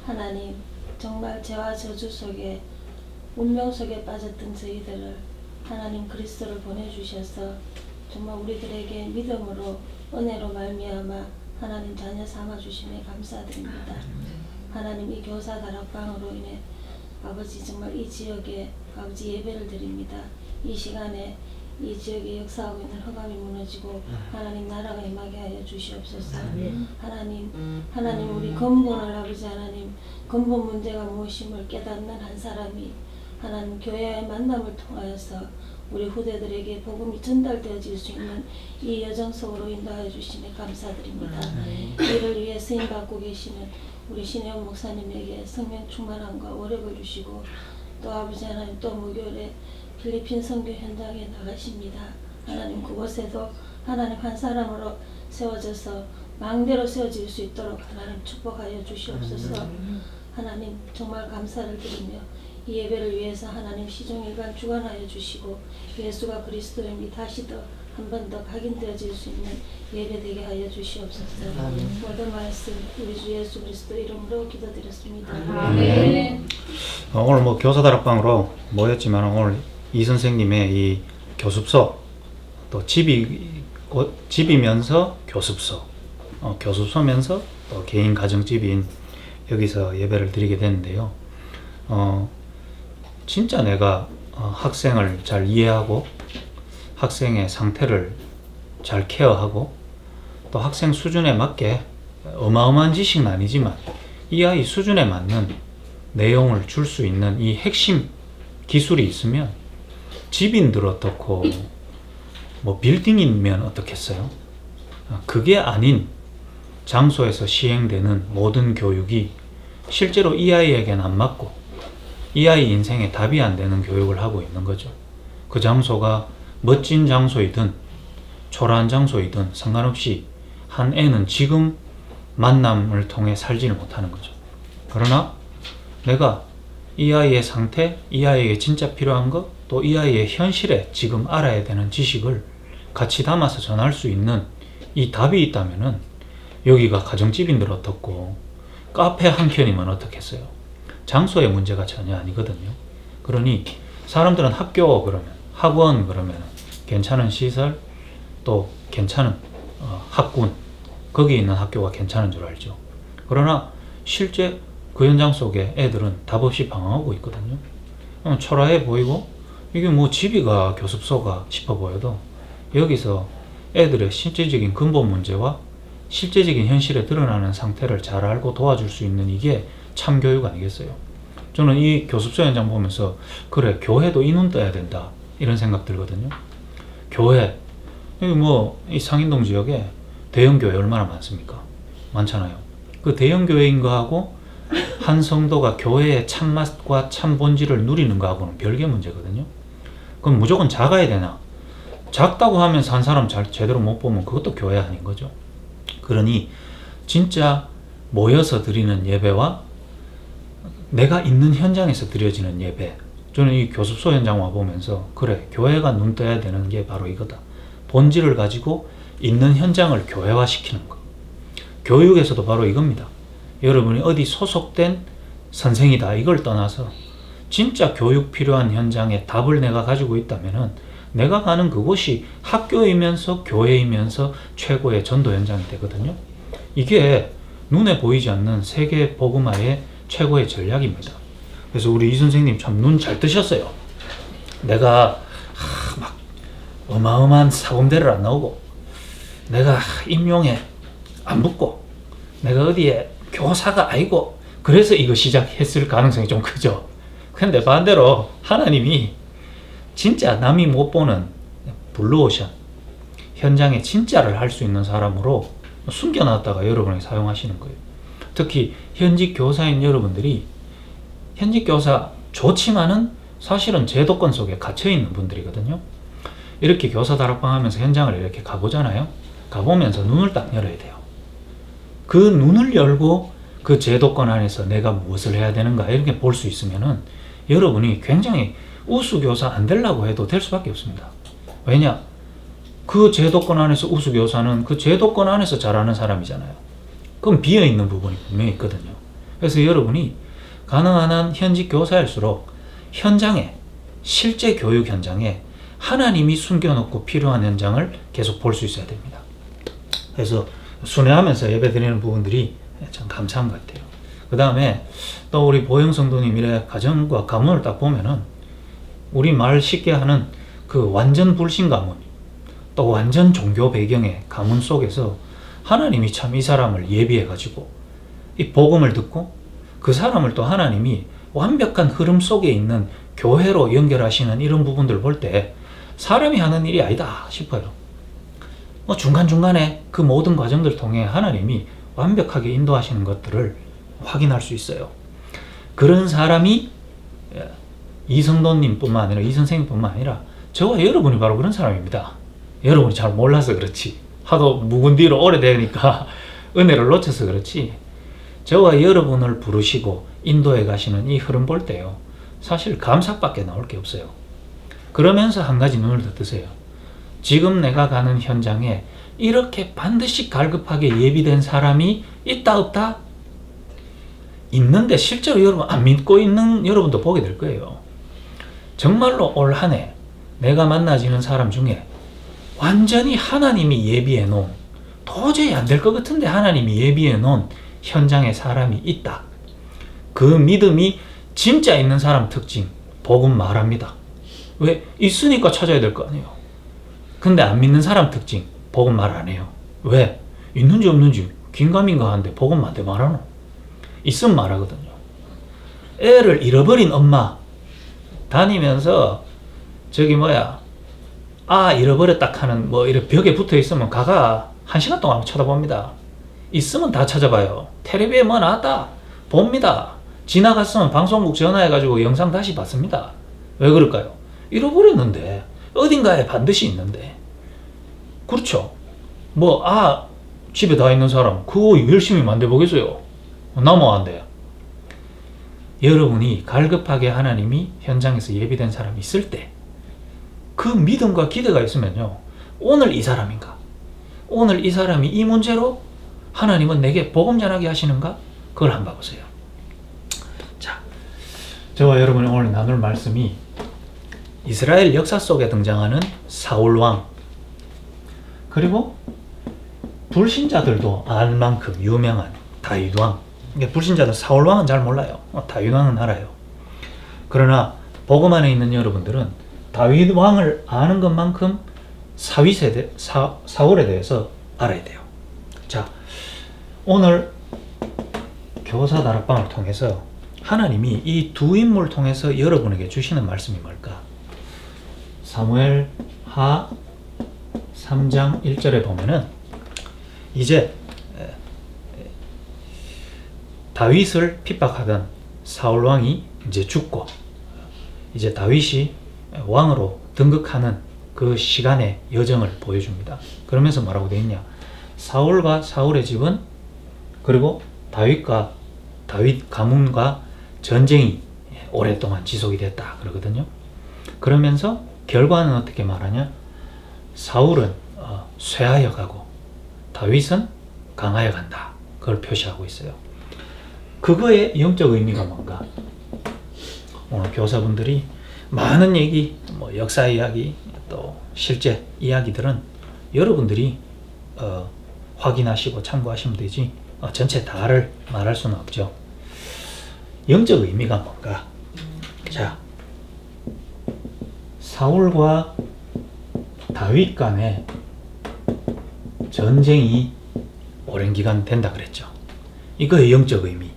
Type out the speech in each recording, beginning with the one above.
하나님, 정말 죄와 저주 속에 운명 속에 빠졌던 저희들을 하나님 그리스도를 보내주셔서 정말 우리들에게 믿음으로 은혜로 말미암아 하나님 자녀 삼아주심에 감사드립니다. 하나님, 이 교사 다락방으로 인해 아버지 정말 이 지역에 아버지 예배를 드립니다. 이 시간에 이 지역에 역사하고 있는 허감이 무너지고 하나님 나라가 임하게 하여 주시옵소서. 하나님 우리 근본을 아버지 하나님 근본 문제가 무엇임을 깨닫는 한 사람이 하나님 교회의 만남을 통하여서 우리 후대들에게 복음이 전달되어질 수 있는 이 여정 속으로 인도하여 주시니 감사드립니다. 이를 위해 쓰임받고 계시는 우리 신혜원 목사님에게 성령 충만함과 오력을 주시고 또 아버지 하나님 또 목요일에 필리핀 선교 현장에 나가십니다. 하나님 그곳에도 하나님 한 사람으로 세워져서 망대로 세워질 수 있도록 하나님 축복하여 주시옵소서. 하나님 정말 감사를 드리며 이 예배를 위해서 하나님 시종일관 주관하여 주시고 예수가 그리스도임이 다시 더 한 번 더 각인되어질 수 있는 예배 되게 하여 주시옵소서. 모든 말씀 우리 주 예수 그리스도 이름으로 기도드렸습니다. 아멘. 오늘 뭐 교사다락방으로 모였지만 오늘 이 선생님의 이 교습소 또 집이면서 교습소, 교습소면서 또 개인 가정집인 여기서 예배를 드리게 됐는데요. 진짜 내가 학생을 잘 이해하고 학생의 상태를 잘 케어하고 또 학생 수준에 맞게 어마어마한 지식은 아니지만 이 아이 수준에 맞는 내용을 줄 수 있는 이 핵심 기술이 있으면 집인들 어떻고 뭐 빌딩이면 어떻겠어요? 그게 아닌 장소에서 시행되는 모든 교육이 실제로 이 아이에게는 안 맞고 이 아이 인생에 답이 안 되는 교육을 하고 있는 거죠. 그 장소가 멋진 장소이든 초라한 장소이든 상관없이 한 애는 지금 만남을 통해 살지를 못하는 거죠. 그러나 내가 이 아이의 상태, 이 아이에게 진짜 필요한 것, 또 이 아이의 현실에 지금 알아야 되는 지식을 같이 담아서 전할 수 있는 이 답이 있다면은 여기가 가정집인들 어떻고 카페 한 켠이면 어떻겠어요? 장소의 문제가 전혀 아니거든요. 그러니 사람들은 학교 그러면 학원 그러면 괜찮은 시설 또 괜찮은 학군 거기 있는 학교가 괜찮은 줄 알죠. 그러나 실제 그 현장 속에 애들은 답 없이 방황하고 있거든요. 초라해 보이고 이게 뭐 집이가 교습소가 싶어 보여도 여기서 애들의 실제적인 근본 문제와 실제적인 현실에 드러나는 상태를 잘 알고 도와줄 수 있는 이게 참 교육 아니겠어요? 저는 이 교습소 현장 보면서 그래 교회도 이 눈 떠야 된다 이런 생각 들거든요. 교회 여기 뭐 이 상인동 지역에 대형 교회 얼마나 많습니까? 많잖아요. 그 대형 교회인 거하고 한 성도가 교회의 참맛과 참 본질을 누리는 거하고는 별개 문제거든요. 그럼 무조건 작아야 되나? 작다고 하면서 한 사람 제대로 못 보면 그것도 교회 아닌 거죠. 그러니 진짜 모여서 드리는 예배와 내가 있는 현장에서 드려지는 예배, 저는 이 교습소 현장 와보면서 그래 교회가 눈 떠야 되는 게 바로 이거다. 본질을 가지고 있는 현장을 교회화시키는 것. 교육에서도 바로 이겁니다. 여러분이 어디 소속된 선생이다 이걸 떠나서 진짜 교육 필요한 현장에 답을 내가 가지고 있다면은 내가 가는 그곳이 학교이면서 교회이면서 최고의 전도 현장이 되거든요. 이게 눈에 보이지 않는 세계 복음화의 최고의 전략입니다. 그래서 우리 이 선생님 참 눈 잘 뜨셨어요. 내가 막 어마어마한 사범대를 안 나오고 내가 임용에 안 붙고 내가 어디에 교사가 아니고 그래서 이거 시작했을 가능성이 좀 크죠. 근데 반대로 하나님이 진짜 남이 못 보는 블루오션 현장에 진짜를 할 수 있는 사람으로 숨겨놨다가 여러분에게 사용하시는 거예요. 특히 현직 교사인 여러분들이 현직 교사 좋지만은 사실은 제도권 속에 갇혀있는 분들이거든요. 이렇게 교사 다락방 하면서 현장을 이렇게 가보잖아요. 가보면서 눈을 딱 열어야 돼요. 그 눈을 열고 그 제도권 안에서 내가 무엇을 해야 되는가 이렇게 볼 수 있으면은 여러분이 굉장히 우수교사 안 되려고 해도 될 수밖에 없습니다. 왜냐? 그 제도권 안에서 우수교사는 그 제도권 안에서 잘하는 사람이잖아요. 그럼 비어있는 부분이 분명히 있거든요. 그래서 여러분이 가능한 한 현직 교사일수록 현장에, 실제 교육 현장에 하나님이 숨겨놓고 필요한 현장을 계속 볼 수 있어야 됩니다. 그래서 순회하면서 예배드리는 부분들이 참 감사한 것 같아요. 그 다음에 또 우리 보영 성도님 이래 가정과 가문을 딱 보면은 우리 말 쉽게 하는 그 완전 불신 가문, 또 완전 종교 배경의 가문 속에서 하나님이 참 이 사람을 예비해 가지고 이 복음을 듣고 그 사람을 또 하나님이 완벽한 흐름 속에 있는 교회로 연결하시는 이런 부분들을 볼 때 사람이 하는 일이 아니다 싶어요. 중간중간에 그 모든 과정들을 통해 하나님이 완벽하게 인도하시는 것들을 확인할 수 있어요. 그런 사람이 이성도님 뿐만 아니라 이선생님 뿐만 아니라 저와 여러분이 바로 그런 사람입니다. 여러분이 잘 몰라서 그렇지, 하도 묵은 뒤로 오래되니까 은혜를 놓쳐서 그렇지, 저와 여러분을 부르시고 인도해 가시는 이 흐름 볼 때요, 사실 감사밖에 나올 게 없어요. 그러면서 한 가지 눈을 더 뜨세요. 지금 내가 가는 현장에 이렇게 반드시 갈급하게 예비된 사람이 있다 없다? 있는데 실제로 여러분 안 믿고 있는 여러분도 보게 될 거예요. 정말로 올 한 해 내가 만나지는 사람 중에 완전히 하나님이 예비해 놓은, 도저히 안 될 것 같은데 하나님이 예비해 놓은 현장에 사람이 있다. 그 믿음이 진짜 있는 사람 특징 복음 말합니다. 왜? 있으니까 찾아야 될 거 아니에요. 근데 안 믿는 사람 특징 복음 말 안 해요. 왜? 있는지 없는지 긴가민가 하는데 복음 한테 말하노? 있으면 말하거든요. 애를 잃어버린 엄마 다니면서 잃어버렸다 하는 이렇게 벽에 붙어 있으면 가가 1시간 동안 쳐다봅니다. 있으면 다 찾아봐요. 텔레비에 뭐 나왔다 봅니다. 지나갔으면 방송국 전화해가지고 영상 다시 봤습니다. 왜 그럴까요? 잃어버렸는데 어딘가에 반드시 있는데. 그렇죠. 집에 다 있는 사람 그거 열심히 만들어보겠어요? 넘어간대요. 여러분이 갈급하게 하나님이 현장에서 예비된 사람이 있을 때 그 믿음과 기대가 있으면요, 오늘 이 사람인가? 오늘 이 사람이 이 문제로 하나님은 내게 복음 전하게 하시는가? 그걸 한번 봐보세요. 자, 저와 여러분이 오늘 나눌 말씀이 이스라엘 역사 속에 등장하는 사울왕, 그리고 불신자들도 알 만큼 유명한 다윗왕. 불신자들 사울왕은 잘 몰라요. 다윗왕은 알아요. 그러나 복음 안에 있는 여러분들은 다윗왕을 아는 것만큼 사울에 대해서 알아야 돼요. 자, 오늘 교사 다락방을 통해서 하나님이 이 두 인물을 통해서 여러분에게 주시는 말씀이 뭘까? 사무엘 하 3장 1절에 보면은 이제 다윗을 핍박하던 사울왕이 이제 죽고 이제 다윗이 왕으로 등극하는 그 시간의 여정을 보여줍니다. 그러면서 뭐라고 되어 있냐? 사울과 사울의 집은, 그리고 다윗과 다윗 가문과 전쟁이 오랫동안 지속이 됐다 그러거든요. 그러면서 결과는 어떻게 말하냐? 사울은 쇠하여 가고 다윗은 강하여 간다. 그걸 표시하고 있어요. 그거의 영적 의미가 뭔가? 오늘 교사분들이 많은 얘기, 역사 이야기, 또 실제 이야기들은 여러분들이 확인하시고 참고하시면 되지 전체 다를 말할 수는 없죠. 영적 의미가 뭔가? 자, 사울과 다윗 간의 전쟁이 오랜 기간 된다 그랬죠. 이거의 영적 의미.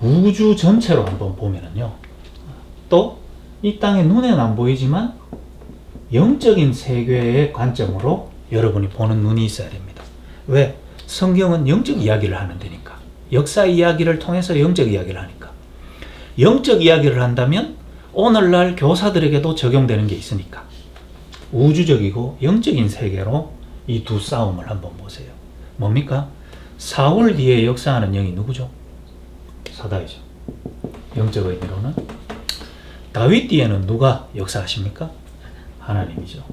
우주 전체로 한번 보면은요, 또 이 땅에 눈에는 안 보이지만 영적인 세계의 관점으로 여러분이 보는 눈이 있어야 됩니다. 왜? 성경은 영적 이야기를 하는 데니까. 역사 이야기를 통해서 영적 이야기를 하니까. 영적 이야기를 한다면 오늘날 교사들에게도 적용되는 게 있으니까. 우주적이고 영적인 세계로 이 두 싸움을 한번 보세요. 뭡니까? 사울 뒤에 역사하는 영이 누구죠? 사다이죠. 영적 의미로는. 다윗 뒤에는 누가 역사하십니까? 하나님이죠.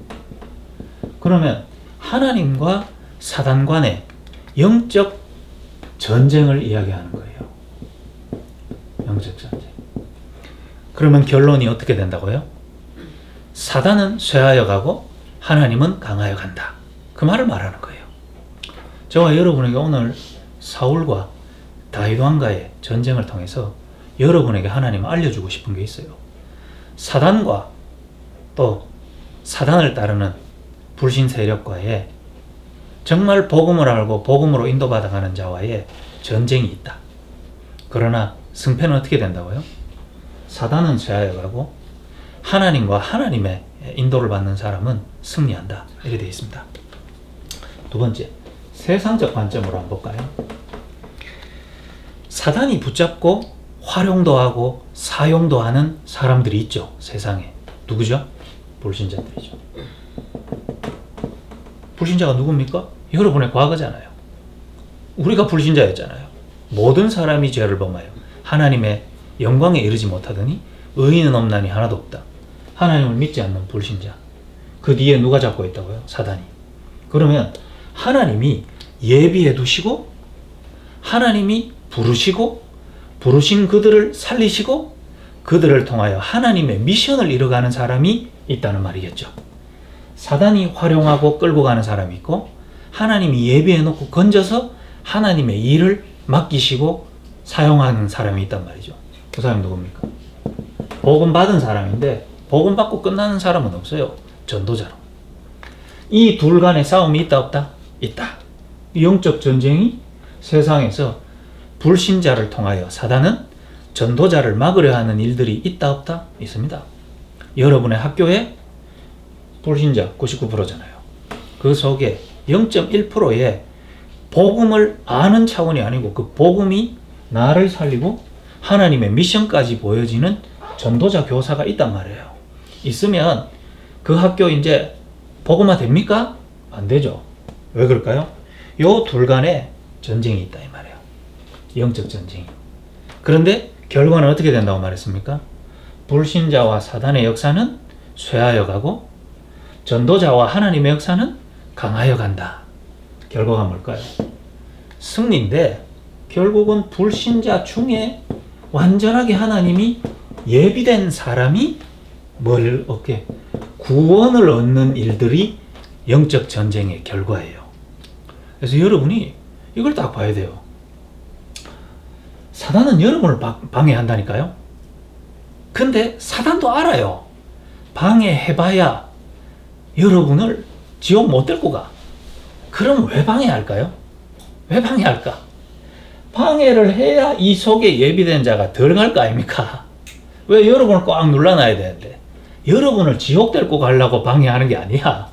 그러면 하나님과 사단 간의 영적 전쟁을 이야기하는 거예요. 영적 전쟁. 그러면 결론이 어떻게 된다고요? 사단은 쇠하여 가고 하나님은 강하여 간다. 그 말을 말하는 거예요. 저와 여러분에게 오늘 사울과 다윗 왕과의 전쟁을 통해서 여러분에게 하나님은 알려주고 싶은 게 있어요. 사단과 또 사단을 따르는 불신 세력과의 정말 복음을 알고 복음으로 인도받아가는 자와의 전쟁이 있다. 그러나 승패는 어떻게 된다고요? 사단은 쇠하여 가고 하나님과 하나님의 인도를 받는 사람은 승리한다. 이렇게 되어 있습니다. 두 번째, 세상적 관점으로 한번 볼까요? 사단이 붙잡고 활용도 하고 사용도 하는 사람들이 있죠. 세상에. 누구죠? 불신자들이죠. 불신자가 누굽니까? 여러분의 과거잖아요. 우리가 불신자였잖아요. 모든 사람이 죄를 범하여 하나님의 영광에 이르지 못하더니 의인은 없나니 하나도 없다. 하나님을 믿지 않는 불신자. 그 뒤에 누가 잡고 있다고요? 사단이. 그러면 하나님이 예비해 두시고 하나님이 부르시고 부르신 그들을 살리시고 그들을 통하여 하나님의 미션을 이뤄가는 사람이 있다는 말이겠죠. 사단이 활용하고 끌고 가는 사람이 있고 하나님이 예비해 놓고 건져서 하나님의 일을 맡기시고 사용하는 사람이 있단 말이죠. 그 사람이 누굽니까? 복음 받은 사람인데 복음 받고 끝나는 사람은 없어요. 전도자로. 이 둘 간의 싸움이 있다 없다? 있다. 영적 전쟁이 세상에서 불신자를 통하여 사단은 전도자를 막으려 하는 일들이 있다 없다? 있습니다. 여러분의 학교에 불신자 99%잖아요. 그 속에 0.1%의 복음을 아는 차원이 아니고 그 복음이 나를 살리고 하나님의 미션까지 보여지는 전도자 교사가 있단 말이에요. 있으면 그 학교 이제 복음화 됩니까? 안 되죠. 왜 그럴까요? 요 둘 간에 전쟁이 있다 이 말이에요. 영적 전쟁이. 그런데 결과는 어떻게 된다고 말했습니까? 불신자와 사단의 역사는 쇠하여 가고 전도자와 하나님의 역사는 강하여 간다. 결과가 뭘까요? 승리인데 결국은 불신자 중에 완전하게 하나님이 예비된 사람이 뭘 얻게? 구원을 얻는 일들이 영적 전쟁의 결과예요. 그래서 여러분이 이걸 딱 봐야 돼요. 사단은 여러분을 방해한다니까요. 근데 사단도 알아요. 방해해봐야 여러분을 지옥 못 데리고 가. 그럼 왜 방해할까요? 왜 방해할까? 방해를 해야 이 속에 예비된 자가 덜 갈 거 아닙니까? 왜 여러분을 꽉 눌러놔야 되는데? 여러분을 지옥 데리고 가려고 방해하는 게 아니야.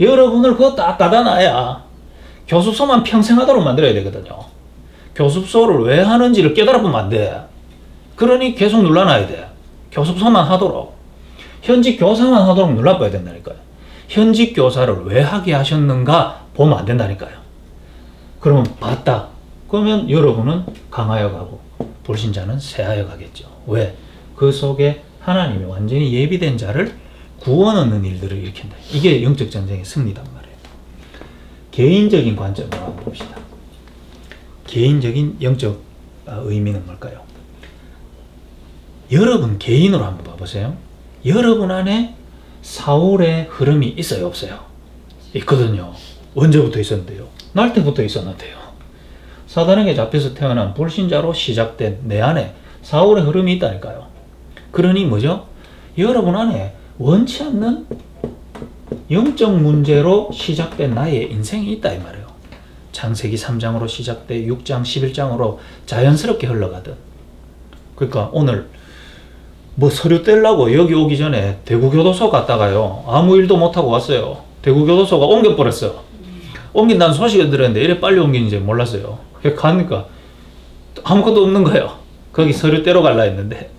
여러분을 그거 딱 닫아놔야 교습소만 평생 하도록 만들어야 되거든요. 교습소를 왜 하는지를 깨달아보면 안 돼. 그러니 계속 눌러놔야 돼. 교습소만 하도록. 현직 교사만 하도록 눌러봐야 된다니까요. 현직 교사를 왜 하게 하셨는가 보면 안 된다니까요. 그러면 봤다. 그러면 여러분은 강하여 가고 불신자는 쇠하여 가겠죠. 왜? 그 속에 하나님이 완전히 예비된 자를 구원 얻는 일들을 일으킨다. 이게 영적 전쟁의 승리단 말이에요. 개인적인 관점으로 한번 봅시다. 개인적인 영적 의미는 뭘까요? 여러분 개인으로 한번 봐보세요. 여러분 안에 사울의 흐름이 있어요 없어요? 있거든요. 언제부터 있었는데요? 날 때부터 있었는데요. 사단에게 잡혀서 태어난 불신자로 시작된 내 안에 사울의 흐름이 있다니까요. 그러니 뭐죠? 여러분 안에 원치 않는 영적 문제로 시작된 나의 인생이 있다 이 말이에요. 창세기 3장으로 시작돼 6장 11장으로 자연스럽게 흘러가든. 그러니까 오늘 뭐 서류 떼려고 여기 오기 전에 대구교도소 갔다가요 아무 일도 못하고 왔어요. 대구교도소가 옮겨버렸어. 옮긴다는 소식을 들었는데 이래 빨리 옮긴지 몰랐어요. 가니까 아무것도 없는 거예요. 거기 서류 떼러 갈라 했는데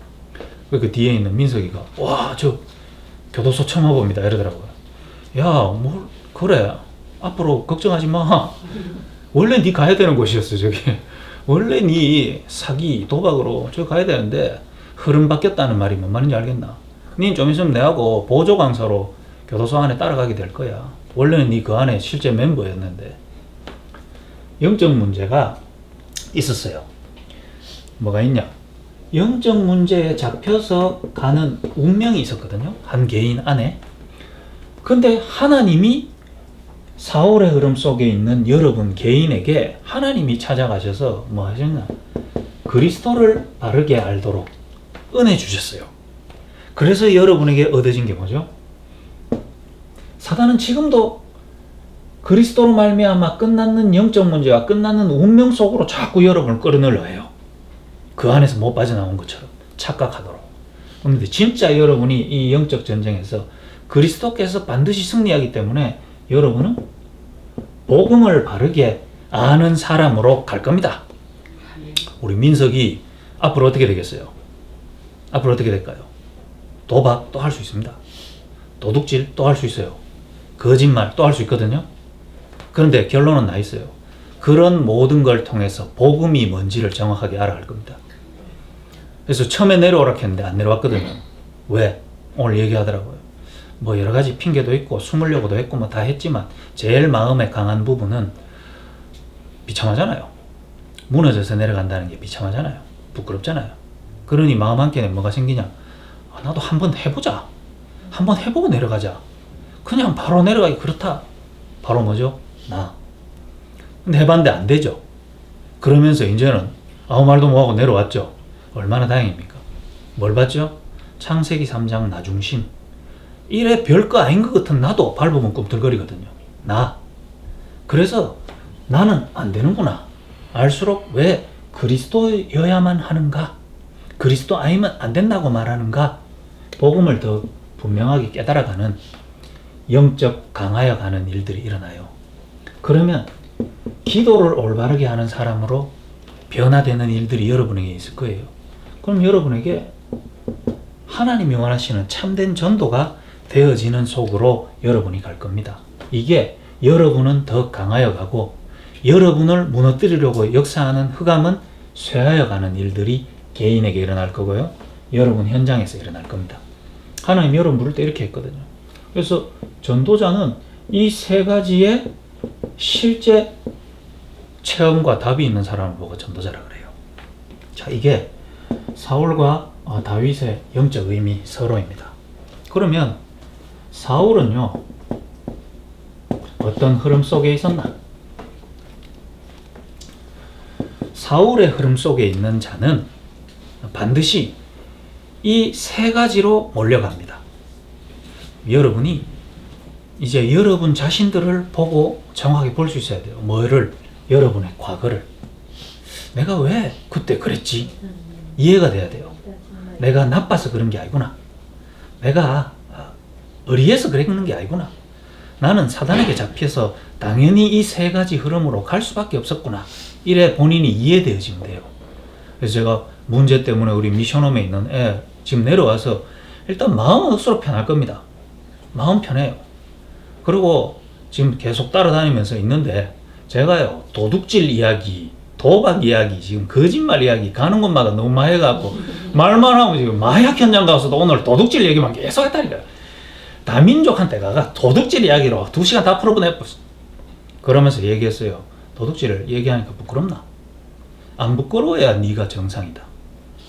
그 뒤에 있는 민석이가 와 저 교도소 처음 와봅니다 이러더라고요. 야 뭘 그래 앞으로 걱정하지 마. 원래 니 가야 되는 곳이었어 저기. 원래 니 사기 도박으로 저 가야 되는데 흐름 바뀌었다는 말이 뭔 말인지 알겠나? 니 좀 있으면 내하고 보조 강사로 교도소 안에 따라가게 될 거야. 원래는 니 그 안에 실제 멤버였는데 영적 문제가 있었어요. 뭐가 있냐? 영적 문제에 잡혀서 가는 운명이 있었거든요. 한 개인 안에. 근데 하나님이 사울의 흐름 속에 있는 여러분 개인에게 하나님이 찾아가셔서 뭐 하셨나? 그리스도를 바르게 알도록 은혜 주셨어요. 그래서 여러분에게 얻어진 게 뭐죠? 사단은 지금도 그리스도로 말미암아 끝나는 영적 문제와 끝나는 운명 속으로 자꾸 여러분을 끌어넣으려 해요. 그 안에서 못 빠져나온 것처럼 착각하도록. 그런데 진짜 여러분이 이 영적 전쟁에서 그리스도께서 반드시 승리하기 때문에 여러분은 복음을 바르게 아는 사람으로 갈 겁니다. 우리 민석이 앞으로 어떻게 되겠어요? 앞으로 어떻게 될까요? 도박 또 할 수 있습니다. 도둑질 또 할 수 있어요. 거짓말 또 할 수 있거든요. 그런데 결론은 나 있어요. 그런 모든 걸 통해서 복음이 뭔지를 정확하게 알아갈 겁니다. 그래서 처음에 내려오라 했는데 안 내려왔거든요. 왜? 오늘 얘기하더라고요. 뭐 여러 가지 핑계도 있고 숨으려고도 했고 뭐 다 했지만 제일 마음에 강한 부분은 비참하잖아요. 무너져서 내려간다는 게 비참하잖아요. 부끄럽잖아요. 그러니 마음 한켠에 뭐가 생기냐? 나도 한번 해보자. 한번 해보고 내려가자. 그냥 바로 내려가기 그렇다. 바로 뭐죠? 나. 근데 해봤는데 안 되죠. 그러면서 이제는 아무 말도 못하고 내려왔죠. 얼마나 다행입니까? 뭘 봤죠? 창세기 3장 나중심. 이래 별거 아닌 것 같은 나도 밟으면 꿈틀거리거든요. 나. 그래서 나는 안 되는구나. 알수록 왜 그리스도여야만 하는가? 그리스도 아니면 안 된다고 말하는가? 복음을 더 분명하게 깨달아가는 영적 강하여가는 일들이 일어나요. 그러면 기도를 올바르게 하는 사람으로 변화되는 일들이 여러분에게 있을 거예요. 그럼 여러분에게 하나님이 원하시는 참된 전도가 되어지는 속으로 여러분이 갈 겁니다. 이게 여러분은 더 강하여 가고 여러분을 무너뜨리려고 역사하는 흑암은 쇠하여 가는 일들이 개인에게 일어날 거고요. 여러분 현장에서 일어날 겁니다. 하나님 여러분 부를 때 이렇게 했거든요. 그래서 전도자는 이 세 가지의 실제 체험과 답이 있는 사람을 보고 전도자라 그래요. 자, 이게 사울과 다윗의 영적 의미 서로입니다. 그러면 사울은요, 어떤 흐름 속에 있었나? 사울의 흐름 속에 있는 자는 반드시 이 세 가지로 몰려갑니다. 여러분이 이제 여러분 자신들을 보고 정확하게 볼 수 있어야 돼요. 뭐를? 여러분의 과거를. 내가 왜 그때 그랬지? 이해가 돼야 돼요. 내가 나빠서 그런 게 아니구나. 내가 의리해서 그런 게 아니구나. 나는 사단에게 잡혀서 당연히 이 세 가지 흐름으로 갈 수밖에 없었구나. 이래 본인이 이해되어지면 돼요. 그래서 제가 문제 때문에 우리 미션홈에 있는 애 지금 내려와서 일단 마음은 억수로 편할 겁니다. 마음 편해요. 그리고 지금 계속 따라다니면서 있는데 제가요, 도둑질 이야기, 도박 이야기, 지금 거짓말 이야기 가는 곳마다 너무 많이 해갖고 말만 하고 지금 마약 현장 가서도 오늘 도둑질 얘기만 계속 했다니까요. 다민족한테 가가 도둑질 이야기로 2시간 다 풀어보냈고 그러면서 얘기했어요. 도둑질을 얘기하니까 부끄럽나? 안 부끄러워야 네가 정상이다.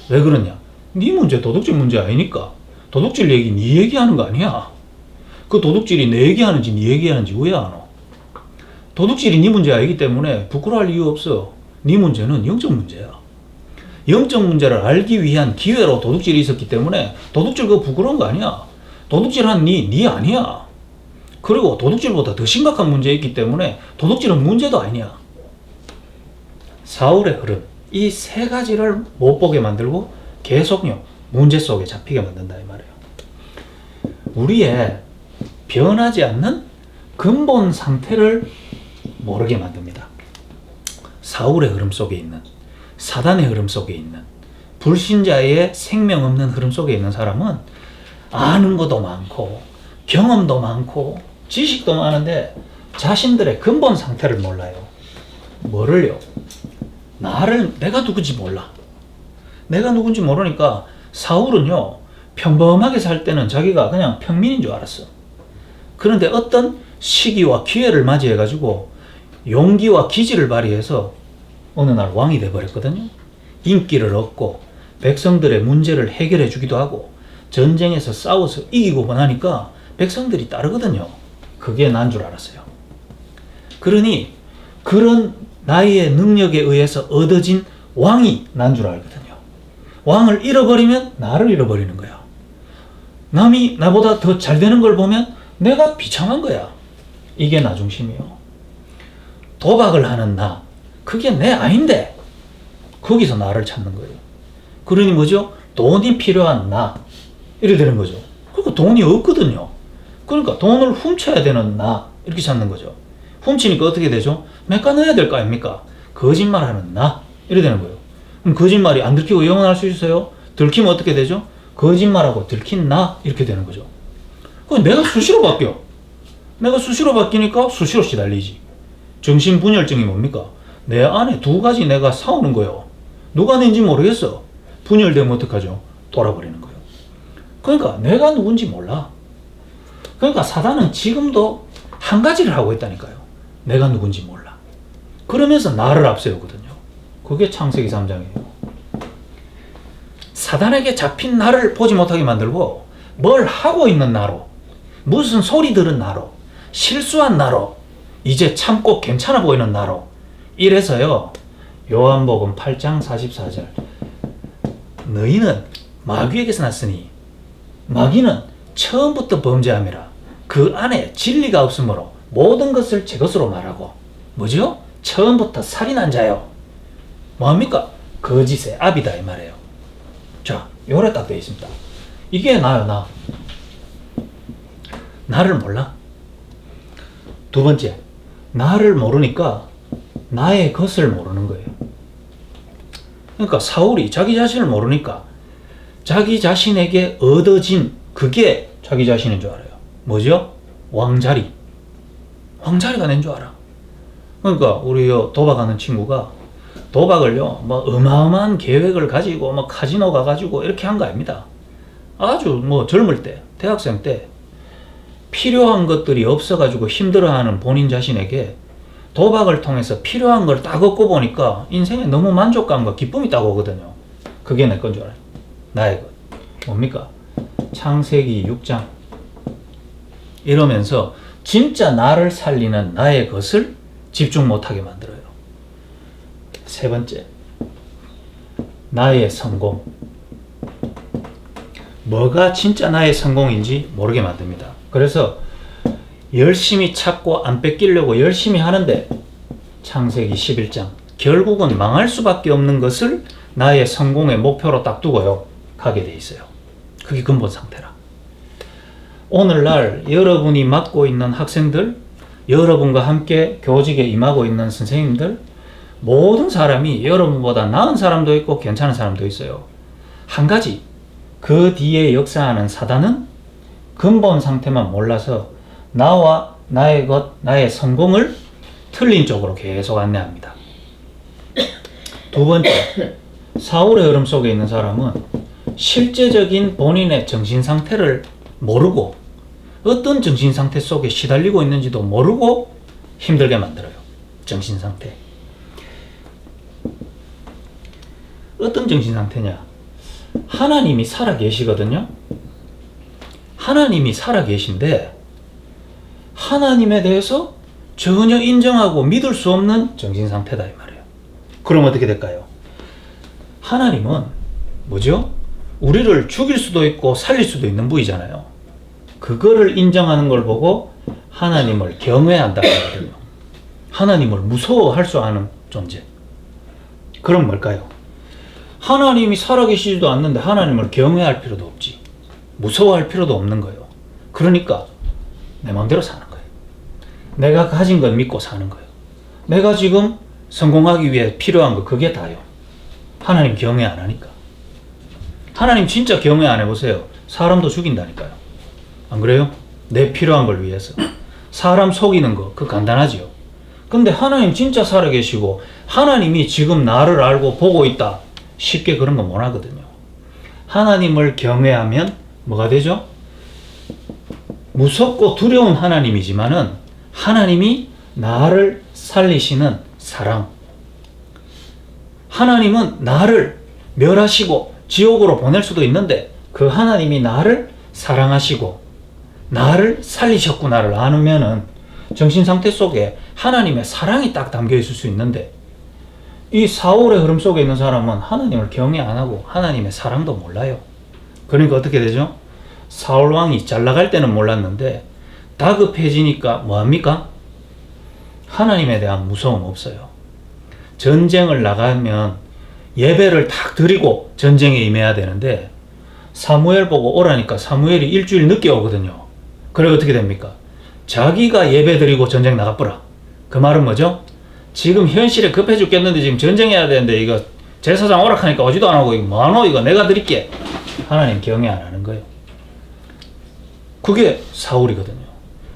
왜 그러냐? 네 문제 도둑질 문제 아니니까. 도둑질 얘기 네 얘기하는 거 아니야. 그 도둑질이 내 얘기하는지 네 얘기하는지 왜 안 와? 도둑질이 네 문제 아니기 때문에 부끄러워할 이유 없어. 네 문제는 영적 문제야. 영적 문제를 알기 위한 기회로 도둑질이 있었기 때문에 도둑질 그거 부끄러운 거 아니야. 도둑질한 네 아니야. 그리고 도둑질보다 더 심각한 문제 있기 때문에 도둑질은 문제도 아니야. 사울의 흐름, 이 세 가지를 못 보게 만들고 계속요 문제 속에 잡히게 만든다 이 말이에요. 우리의 변하지 않는 근본 상태를 모르게 만듭니다. 사울의 흐름 속에 있는, 사단의 흐름 속에 있는, 불신자의 생명 없는 흐름 속에 있는 사람은 아는 것도 많고 경험도 많고 지식도 많은데 자신들의 근본 상태를 몰라요. 뭐를요? 내가 누군지 몰라. 내가 누군지 모르니까 사울은요, 평범하게 살 때는 자기가 그냥 평민인 줄 알았어. 그런데 어떤 시기와 기회를 맞이해가지고 용기와 기지를 발휘해서 어느 날 왕이 돼버렸거든요. 인기를 얻고 백성들의 문제를 해결해 주기도 하고 전쟁에서 싸워서 이기고 나니까 백성들이 따르거든요. 그게 난 줄 알았어요. 그러니 그런 나의 능력에 의해서 얻어진 왕이 난 줄 알거든요. 왕을 잃어버리면 나를 잃어버리는 거야. 남이 나보다 더 잘 되는 걸 보면 내가 비참한 거야. 이게 나 중심이요. 도박을 하는 나, 그게 내 아인데 거기서 나를 찾는 거예요. 그러니 뭐죠? 돈이 필요한 나, 이래 되는 거죠. 그러니까 돈이 없거든요. 그러니까 돈을 훔쳐야 되는 나, 이렇게 찾는 거죠. 훔치니까 어떻게 되죠? 메꿔넣어야 될 거 아닙니까? 거짓말하는 나, 이래 되는 거예요. 그럼 거짓말이 안 들키고 영원할 수 있어요? 들키면 어떻게 되죠? 거짓말하고 들킨 나, 이렇게 되는 거죠. 그럼 내가 수시로 바뀌어. 내가 수시로 바뀌니까 수시로 시달리지. 정신분열증이 뭡니까? 내 안에 두 가지 내가 싸우는 거예요. 누가 낸지 모르겠어. 분열되면 어떡하죠? 돌아버리는 거예요. 그러니까 내가 누군지 몰라. 그러니까 사단은 지금도 한 가지를 하고 있다니까요. 내가 누군지 몰라. 그러면서 나를 앞세우거든요. 그게 창세기 3장이에요. 사단에게 잡힌 나를 보지 못하게 만들고 뭘 하고 있는 나로, 무슨 소리 들은 나로, 실수한 나로, 이제 참고 괜찮아 보이는 나로, 이래서요, 요한복음 8장 44절, 너희는 마귀에게서 났으니 마귀는 처음부터 범죄함이라 그 안에 진리가 없으므로 모든 것을 제 것으로 말하고, 뭐죠? 처음부터 살인한 자요. 뭐합니까? 거짓의 압이다, 이 말이에요. 자, 요래 딱 되어 있습니다. 이게 나요, 나. 나를 몰라. 두 번째, 나를 모르니까 나의 것을 모르는 거예요. 그러니까 사울이 자기 자신을 모르니까 자기 자신에게 얻어진 그게 자기 자신인 줄 알아요. 뭐죠? 왕자리. 왕자리가 낸 줄 알아. 그러니까 우리 도박하는 친구가 도박을요, 뭐 어마어마한 계획을 가지고 뭐 카지노 가가지고 이렇게 한 거 아닙니다. 아주 뭐 젊을 때, 대학생 때 필요한 것들이 없어가지고 힘들어하는 본인 자신에게 도박을 통해서 필요한 걸 딱 얻고 보니까 인생에 너무 만족감과 기쁨이 딱 오거든요. 그게 내 건 줄 알아요. 나의 것. 뭡니까? 창세기 6장. 이러면서 진짜 나를 살리는 나의 것을 집중 못하게 만들어요. 세 번째, 나의 성공. 뭐가 진짜 나의 성공인지 모르게 만듭니다. 그래서 열심히 찾고 안 뺏기려고 열심히 하는데 창세기 11장 결국은 망할 수밖에 없는 것을 나의 성공의 목표로 딱 두고요 가게 돼 있어요. 그게 근본 상태라. 오늘날 여러분이 맡고 있는 학생들, 여러분과 함께 교직에 임하고 있는 선생님들, 모든 사람이 여러분보다 나은 사람도 있고 괜찮은 사람도 있어요. 한 가지, 그 뒤에 역사하는 사단은 근본 상태만 몰라서 나와 나의 것, 나의 성공을 틀린 쪽으로 계속 안내합니다. 두 번째, 사울의 흐름 속에 있는 사람은 실제적인 본인의 정신 상태를 모르고 어떤 정신 상태 속에 시달리고 있는지도 모르고 힘들게 만들어요. 정신 상태. 어떤 정신 상태냐? 하나님이 살아 계시거든요. 하나님이 살아 계신데 하나님에 대해서 전혀 인정하고 믿을 수 없는 정신 상태다, 이 말이에요. 그럼 어떻게 될까요? 하나님은 뭐죠? 우리를 죽일 수도 있고 살릴 수도 있는 분이잖아요. 그거를 인정하는 걸 보고 하나님을 경외한다고 하거든요. 하나님을 무서워할 수 아는 존재. 그럼 뭘까요? 하나님이 살아계시지도 않는데 하나님을 경외할 필요도 없지. 무서워할 필요도 없는 거예요. 그러니까 내 마음대로 사는 거예요. 내가 가진 건 믿고 사는 거예요. 내가 지금 성공하기 위해 필요한 거 그게 다요. 하나님 경외 안 하니까. 하나님 진짜 경외 안 해보세요. 사람도 죽인다니까요. 안 그래요? 내 필요한 걸 위해서. 사람 속이는 거 그거 간단하지요. 근데 하나님 진짜 살아계시고 하나님이 지금 나를 알고 보고 있다. 쉽게 그런 거 못 하거든요. 하나님을 경외하면 뭐가 되죠? 무섭고 두려운 하나님이지만은 하나님이 나를 살리시는 사랑, 하나님은 나를 멸하시고 지옥으로 보낼 수도 있는데 그 하나님이 나를 사랑하시고 나를 살리셨구나를 아누면은 정신상태 속에 하나님의 사랑이 딱 담겨 있을 수 있는데, 이 사울의 흐름 속에 있는 사람은 하나님을 경외 안 하고 하나님의 사랑도 몰라요. 그러니까 어떻게 되죠? 사울 왕이 잘 나갈 때는 몰랐는데 다급해지니까 뭐합니까? 하나님에 대한 무서움 없어요. 전쟁을 나가면 예배를 딱 드리고 전쟁에 임해야 되는데 사무엘 보고 오라니까 사무엘이 일주일 늦게 오거든요. 그래 어떻게 됩니까? 자기가 예배 드리고 전쟁 나가버라. 그 말은 뭐죠? 지금 현실에 급해 죽겠는데 지금 전쟁해야 되는데 이거 제사장 오락하니까 오지도 안 하고 이거 뭐하노? 이거 내가 드릴게. 하나님 경외 안 하는 거예요. 그게 사울이거든요.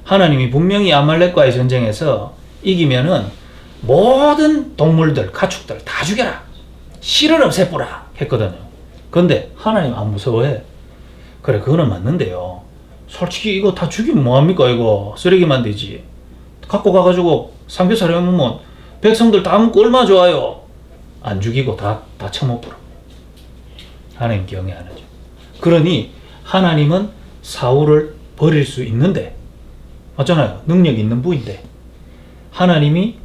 하나님이 분명히 아말렉과의 전쟁에서 이기면은 모든 동물들, 가축들 다 죽여라. 씨를 없애뿌라 했거든요. 근데 하나님 안 무서워해. 그래, 그거는 맞는데요. 솔직히 이거 다 죽이면 뭐합니까? 이거 쓰레기만 되지. 갖고 가가지고 삼겹살 해먹으면 백성들 다 먹고 얼마나 좋아요. 안 죽이고 다 처먹뿌라. 하나님 경외 안 하죠. 그러니 하나님은 사울을 버릴 수 있는데, 맞잖아요. 능력 있는 부인데 하나님이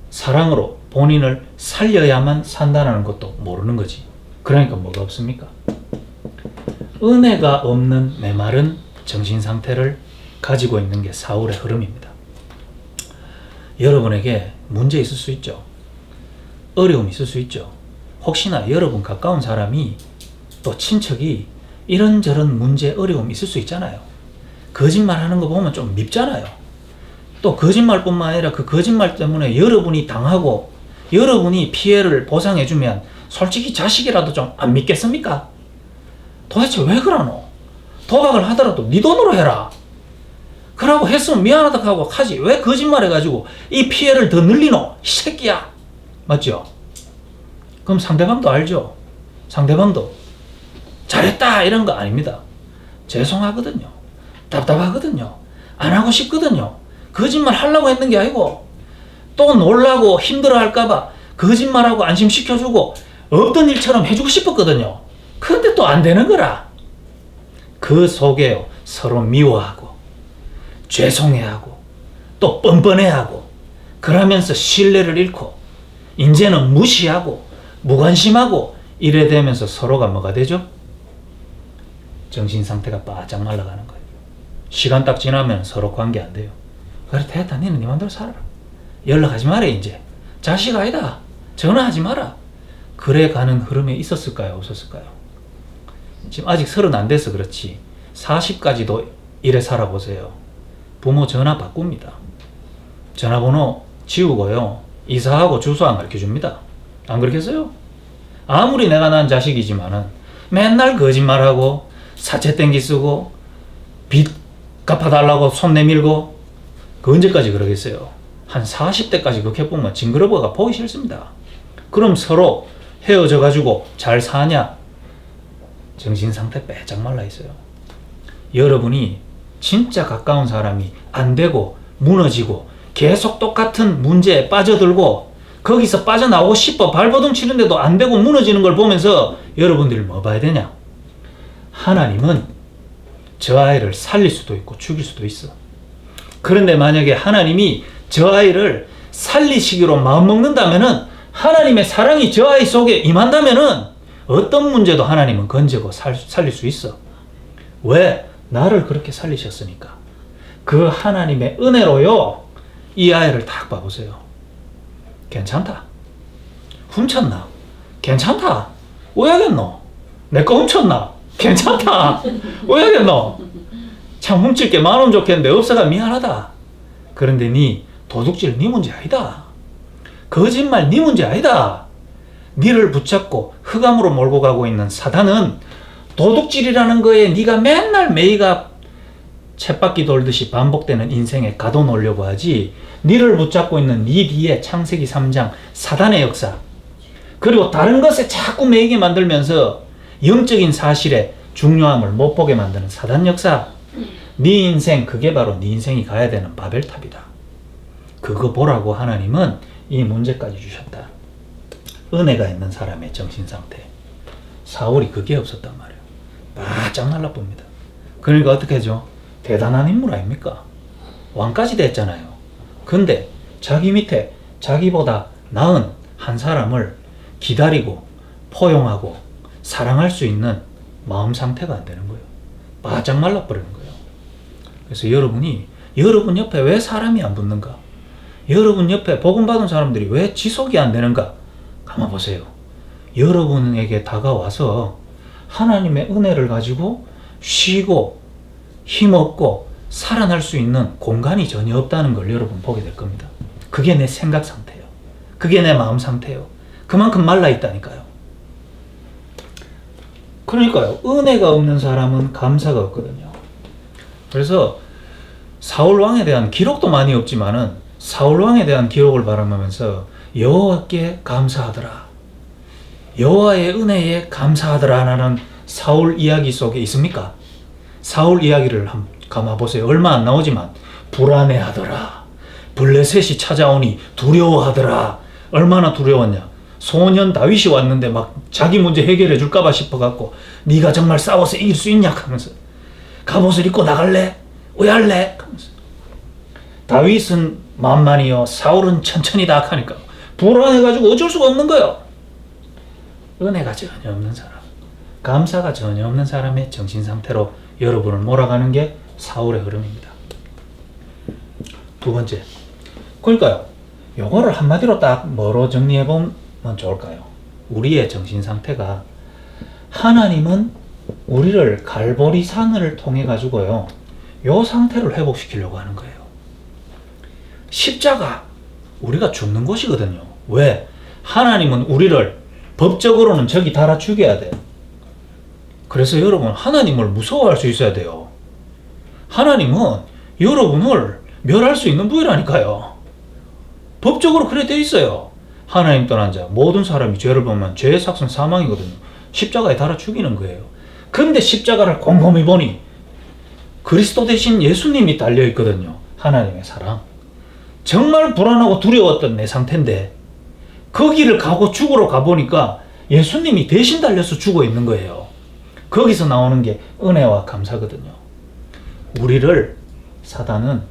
사랑으로 본인을 살려야만 산다는 것도 모르는 거지. 그러니까 뭐가 없습니까? 은혜가 없는 메마른 정신상태를 가지고 있는 게 사울의 흐름입니다. 여러분에게 문제 있을 수 있죠. 어려움 있을 수 있죠. 혹시나 여러분 가까운 사람이 또 친척이 이런저런 문제, 어려움 있을 수 있잖아요. 거짓말하는 거 보면 좀 밉잖아요. 또 거짓말뿐만 아니라 그 거짓말 때문에 여러분이 당하고 여러분이 피해를 보상해주면 솔직히 자식이라도 좀 안 믿겠습니까? 도대체 왜 그러노? 도박을 하더라도 네 돈으로 해라. 그러고 했으면 미안하다 하고 하지. 왜 거짓말해가지고 이 피해를 더 늘리노? 이 새끼야. 맞죠? 그럼 상대방도 알죠? 상대방도 잘했다 이런 거 아닙니다. 죄송하거든요. 답답하거든요. 안 하고 싶거든요. 거짓말 하려고 했는 게 아니고 또 놀라고 힘들어 할까봐 거짓말하고 안심시켜주고 없던 일처럼 해주고 싶었거든요. 근데 또 안 되는 거라. 그 속에 서로 미워하고 죄송해하고 또 뻔뻔해하고 그러면서 신뢰를 잃고 이제는 무시하고 무관심하고 이래 되면서 서로가 뭐가 되죠? 정신상태가 바짝 말라가는 거예요. 시간 딱 지나면 서로 관계 안 돼요. 그래 됐다. 니는 네 맘대로 살아라. 연락하지 마라 이제. 자식 아니다. 전화하지 마라. 그래 가는 흐름에 있었을까요? 없었을까요? 지금 아직 30 안 돼서 그렇지 40까지도 이래 살아보세요. 부모 전화 바꿉니다. 전화번호 지우고요. 이사하고 주소 안 가르쳐줍니다. 안 그렇겠어요? 아무리 내가 낳은 자식이지만은 맨날 거짓말하고 사채 땡기 쓰고 빚 갚아달라고 손 내밀고 그 언제까지 그러겠어요? 한 40대까지 그렇게 보면 징그러워가 보기 싫습니다. 그럼 서로 헤어져 가지고 잘 사냐? 정신상태 빼짝 말라 있어요. 여러분이 진짜 가까운 사람이 안 되고 무너지고 계속 똑같은 문제에 빠져들고 거기서 빠져나오고 싶어 발버둥 치는데도 안 되고 무너지는 걸 보면서 여러분들이 뭐 봐야 되냐? 하나님은 저 아이를 살릴 수도 있고 죽일 수도 있어. 그런데 만약에 하나님이 저 아이를 살리시기로 마음먹는다면은 하나님의 사랑이 저 아이 속에 임한다면은 어떤 문제도 하나님은 건지고 살릴 수 있어. 왜? 나를 그렇게 살리셨으니까. 그 하나님의 은혜로요. 이 아이를 딱 봐보세요. 괜찮다. 훔쳤나? 괜찮다. 오야겠노? 내 거 훔쳤나? 괜찮다. 오야겠노? 참 훔칠 게 10,000원 좋겠는데 없어가 미안하다. 그런데 니 도둑질 니 문제 아니다. 거짓말 니 문제 아니다. 니를 붙잡고 흑암으로 몰고 가고 있는 사단은 도둑질이라는 거에 니가 맨날 매이가 쳇바퀴 돌듯이 반복되는 인생에 가둬놓으려고 하지, 니를 붙잡고 있는 니 뒤에 창세기 3장 사단의 역사, 그리고 다른 것에 자꾸 매이게 만들면서 영적인 사실의 중요함을 못 보게 만드는 사단 역사, 네 인생, 그게 바로 네 인생이 가야 되는 바벨탑이다. 그거 보라고 하나님은 이 문제까지 주셨다. 은혜가 있는 사람의 정신상태. 사울이 그게 없었단 말이에요. 바짝 말라봅니다. 그러니까 어떻게 하죠? 대단한 인물 아닙니까? 왕까지 됐잖아요. 근데 자기 밑에 자기보다 나은 한 사람을 기다리고 포용하고 사랑할 수 있는 마음 상태가 안 되는 거예요. 바짝 말라버리는 거예요. 그래서 여러분 옆에 왜 사람이 안 붙는가? 여러분 옆에 복음 받은 사람들이 왜 지속이 안 되는가? 가만 보세요. 여러분에게 다가와서 하나님의 은혜를 가지고 쉬고 힘없고 살아날 수 있는 공간이 전혀 없다는 걸 여러분 보게 될 겁니다. 그게 내 생각 상태예요. 그게 내 마음 상태예요. 그만큼 말라 있다니까요. 그러니까요. 은혜가 없는 사람은 감사가 없거든요. 그래서 사울 왕에 대한 기록도 많이 없지만은 사울 왕에 대한 기록을 바라보면서 여호와께 감사하더라. 여호와의 은혜에 감사하더라라는 사울 이야기 속에 있습니까? 사울 이야기를 한번 감아보세요. 얼마 안 나오지만 불안해하더라. 블레셋이 찾아오니 두려워하더라. 얼마나 두려웠냐. 소년 다윗이 왔는데 막 자기 문제 해결해 줄까봐 싶어갖고 네가 정말 싸워서 이길 수 있냐 하면서 갑옷을 입고 나갈래? 왜 할래? 하면서 다윗은 만만이요 사울은 천천히다 하니까 불안해가지고 어쩔 수가 없는 거예요. 은혜가 전혀 없는 사람, 감사가 전혀 없는 사람의 정신상태로 여러분을 몰아가는 게 사울의 흐름입니다. 두 번째, 그러니까요, 요거를 한마디로 딱 뭐로 정리해보면 좋을까요? 우리의 정신상태가 하나님은 우리를 갈보리 산을 통해 가지고요, 요 상태를 회복시키려고 하는 거예요. 십자가, 우리가 죽는 곳이거든요. 왜? 하나님은 우리를 법적으로는 저기 달아 죽여야 돼요. 그래서 여러분, 하나님을 무서워할 수 있어야 돼요. 하나님은 여러분을 멸할 수 있는 분이라니까요. 법적으로 그래 돼 있어요. 하나님 떠난 자, 모든 사람이 죄를 보면 죄의 삭은 사망이거든요. 십자가에 달아 죽이는 거예요. 근데 십자가를 곰곰이 보니 그리스도 대신 예수님이 달려 있거든요. 하나님의 사랑. 정말 불안하고 두려웠던 내 상태인데 거기를 가고 죽으러 가보니까 예수님이 대신 달려서 죽어 있는 거예요. 거기서 나오는 게 은혜와 감사거든요. 우리를 사단은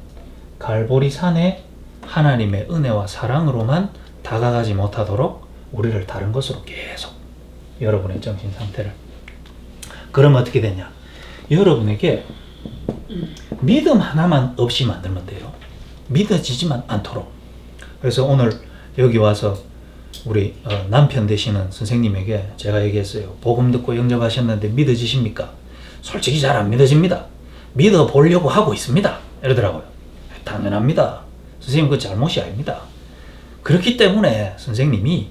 갈보리 산에 하나님의 은혜와 사랑으로만 다가가지 못하도록 우리를 다른 것으로 계속 여러분의 정신 상태를, 그러면 어떻게 되냐, 여러분에게 믿음 하나만 없이 만들면 돼요. 믿어지지만 않도록. 그래서 오늘 여기 와서 우리 남편 되시는 선생님에게 제가 얘기했어요. 복음 듣고 영접하셨는데 믿어지십니까? 솔직히 잘 안 믿어집니다. 믿어보려고 하고 있습니다. 이러더라고요. 당연합니다. 선생님, 그 잘못이 아닙니다. 그렇기 때문에 선생님이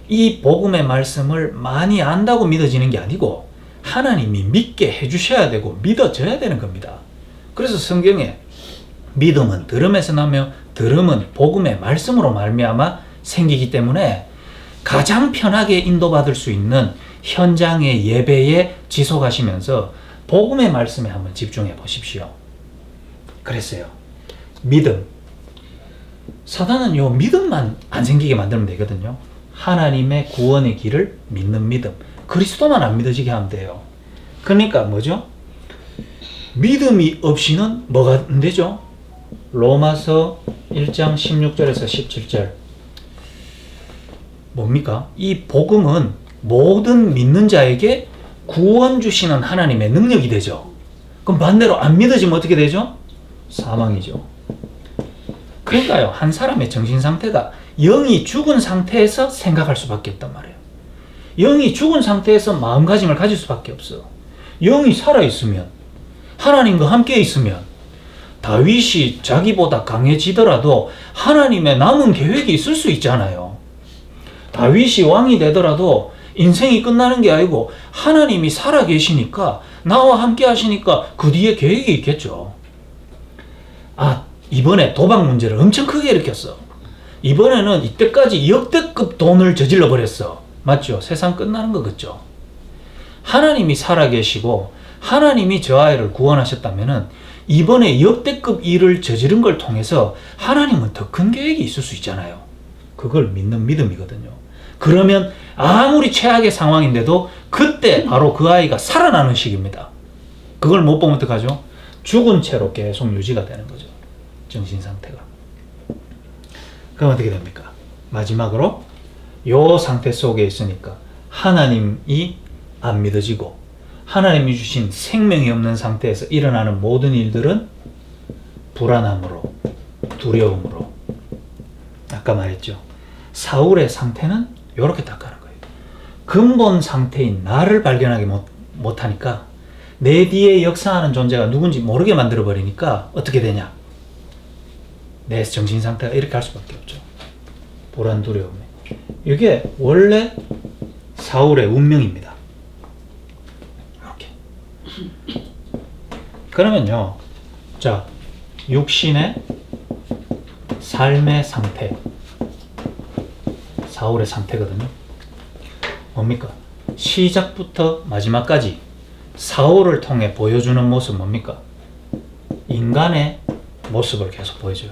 이 복음의 말씀을 많이 안다고 믿어지는 게 아니고 하나님이 믿게 해주셔야 되고 믿어져야 되는 겁니다. 그래서 성경에 믿음은 들음에서 나며 들음은 복음의 말씀으로 말미암아 생기기 때문에 가장 편하게 인도받을 수 있는 현장의 예배에 지속하시면서 복음의 말씀에 한번 집중해 보십시오. 그랬어요. 믿음. 사단은 요 믿음만 안 생기게 만들면 되거든요. 하나님의 구원의 길을 믿는 믿음. 그리스도만 안 믿어지게 하면 돼요. 그러니까 뭐죠? 믿음이 없이는 뭐가 안 되죠? 로마서 1장 16절에서 17절. 뭡니까? 이 복음은 모든 믿는 자에게 구원 주시는 하나님의 능력이 되죠. 그럼 반대로 안 믿어지면 어떻게 되죠? 사망이죠. 그러니까요, 한 사람의 정신 상태가 영이 죽은 상태에서 생각할 수밖에 없단 말이에요. 영이 죽은 상태에서 마음가짐을 가질 수밖에 없어. 영이 살아있으면, 하나님과 함께 있으면, 다윗이 자기보다 강해지더라도 하나님의 남은 계획이 있을 수 있잖아요. 다윗이 왕이 되더라도 인생이 끝나는 게 아니고 하나님이 살아계시니까, 나와 함께 하시니까 그 뒤에 계획이 있겠죠. 이번에 도박 문제를 엄청 크게 일으켰어. 이번에는 이때까지 역대급 돈을 저질러 버렸어. 맞죠? 세상 끝나는 거 같죠? 하나님이 살아계시고 하나님이 저 아이를 구원하셨다면은 이번에 역대급 일을 저지른 걸 통해서 하나님은 더 큰 계획이 있을 수 있잖아요. 그걸 믿는 믿음이거든요. 그러면 아무리 최악의 상황인데도 그때 바로 그 아이가 살아나는 시기입니다. 그걸 못 보면 어떡하죠? 죽은 채로 계속 유지가 되는 거죠. 정신 상태가. 그럼 어떻게 됩니까? 마지막으로 요 상태 속에 있으니까 하나님이 안 믿어지고 하나님이 주신 생명이 없는 상태에서 일어나는 모든 일들은 불안함으로, 두려움으로. 아까 말했죠. 사울의 상태는 이렇게 딱 가는 거예요. 근본 상태인 나를 발견하기 못하니까 내 뒤에 역사하는 존재가 누군지 모르게 만들어버리니까 어떻게 되냐? 내 정신 상태가 이렇게 할 수밖에 없죠. 불안, 두려움에. 이게 원래 사울의 운명입니다. 이렇게. 그러면요. 자, 육신의 삶의 상태. 사울의 상태거든요. 뭡니까? 시작부터 마지막까지 사울을 통해 보여주는 모습 뭡니까? 인간의 모습을 계속 보여줘요.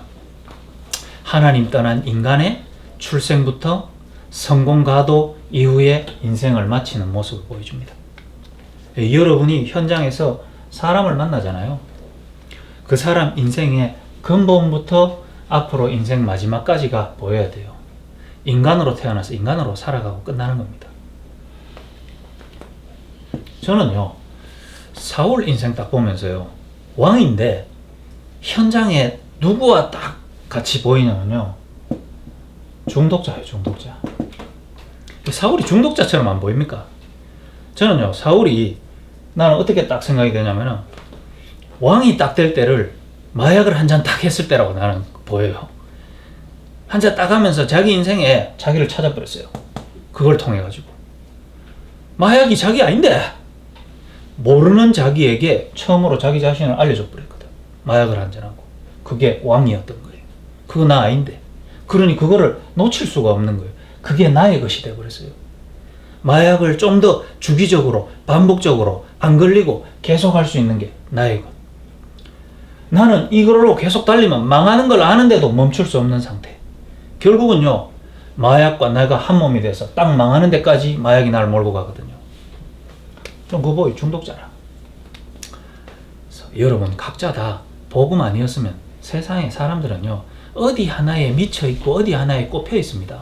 하나님 떠난 인간의 출생부터 성공가도 이후에 인생을 마치는 모습을 보여줍니다. 여러분이 현장에서 사람을 만나잖아요. 그 사람 인생의 근본부터 앞으로 인생 마지막까지가 보여야 돼요. 인간으로 태어나서 인간으로 살아가고 끝나는 겁니다. 저는요, 사울 인생 딱 보면서요, 왕인데 현장에 누구와 딱 같이 보이냐면요, 중독자예요. 중독자. 사울이 중독자처럼 안 보입니까? 저는요, 사울이, 나는 어떻게 딱 생각이 되냐면은 왕이 딱 될 때를 마약을 한 잔 딱 했을 때라고 나는 보여요. 한 잔 딱 하면서 자기 인생에 자기를 찾아버렸어요. 그걸 통해 가지고 마약이 자기 아닌데 모르는 자기에게 처음으로 자기 자신을 알려줘 버렸거든. 마약을 한 잔하고. 그게 왕이었던 거예요. 그거 나 아닌데. 그러니 그거를 놓칠 수가 없는 거예요. 그게 나의 것이 돼버렸어요. 마약을 좀 더 주기적으로 반복적으로 안 걸리고 계속 할 수 있는 게 나의 것. 나는 이걸로 계속 달리면 망하는 걸 아는데도 멈출 수 없는 상태. 결국은요, 마약과 내가 한 몸이 돼서 딱 망하는 데까지 마약이 나를 몰고 가거든요. 좀 그거 보여, 중독자라. 그래서 여러분 각자 다 복음 아니었으면 세상의 사람들은요, 어디 하나에 미쳐 있고 어디 하나에 꼽혀 있습니다.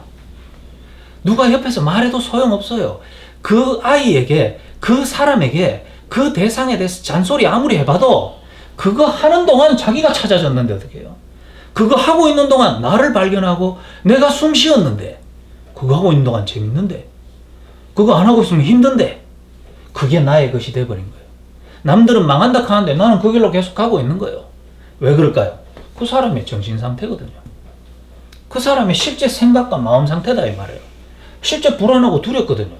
누가 옆에서 말해도 소용없어요. 그 아이에게, 그 사람에게, 그 대상에 대해서 잔소리 아무리 해봐도 그거 하는 동안 자기가 찾아졌는데 어떻게 해요? 그거 하고 있는 동안 나를 발견하고 내가 숨 쉬었는데, 그거 하고 있는 동안 재밌는데, 그거 안 하고 있으면 힘든데, 그게 나의 것이 돼버린 거예요. 남들은 망한다 하는데 나는 그 길로 계속 가고 있는 거예요. 왜 그럴까요? 그 사람의 정신 상태거든요. 그 사람의 실제 생각과 마음 상태다 이 말이에요. 실제 불안하고 두렵거든요.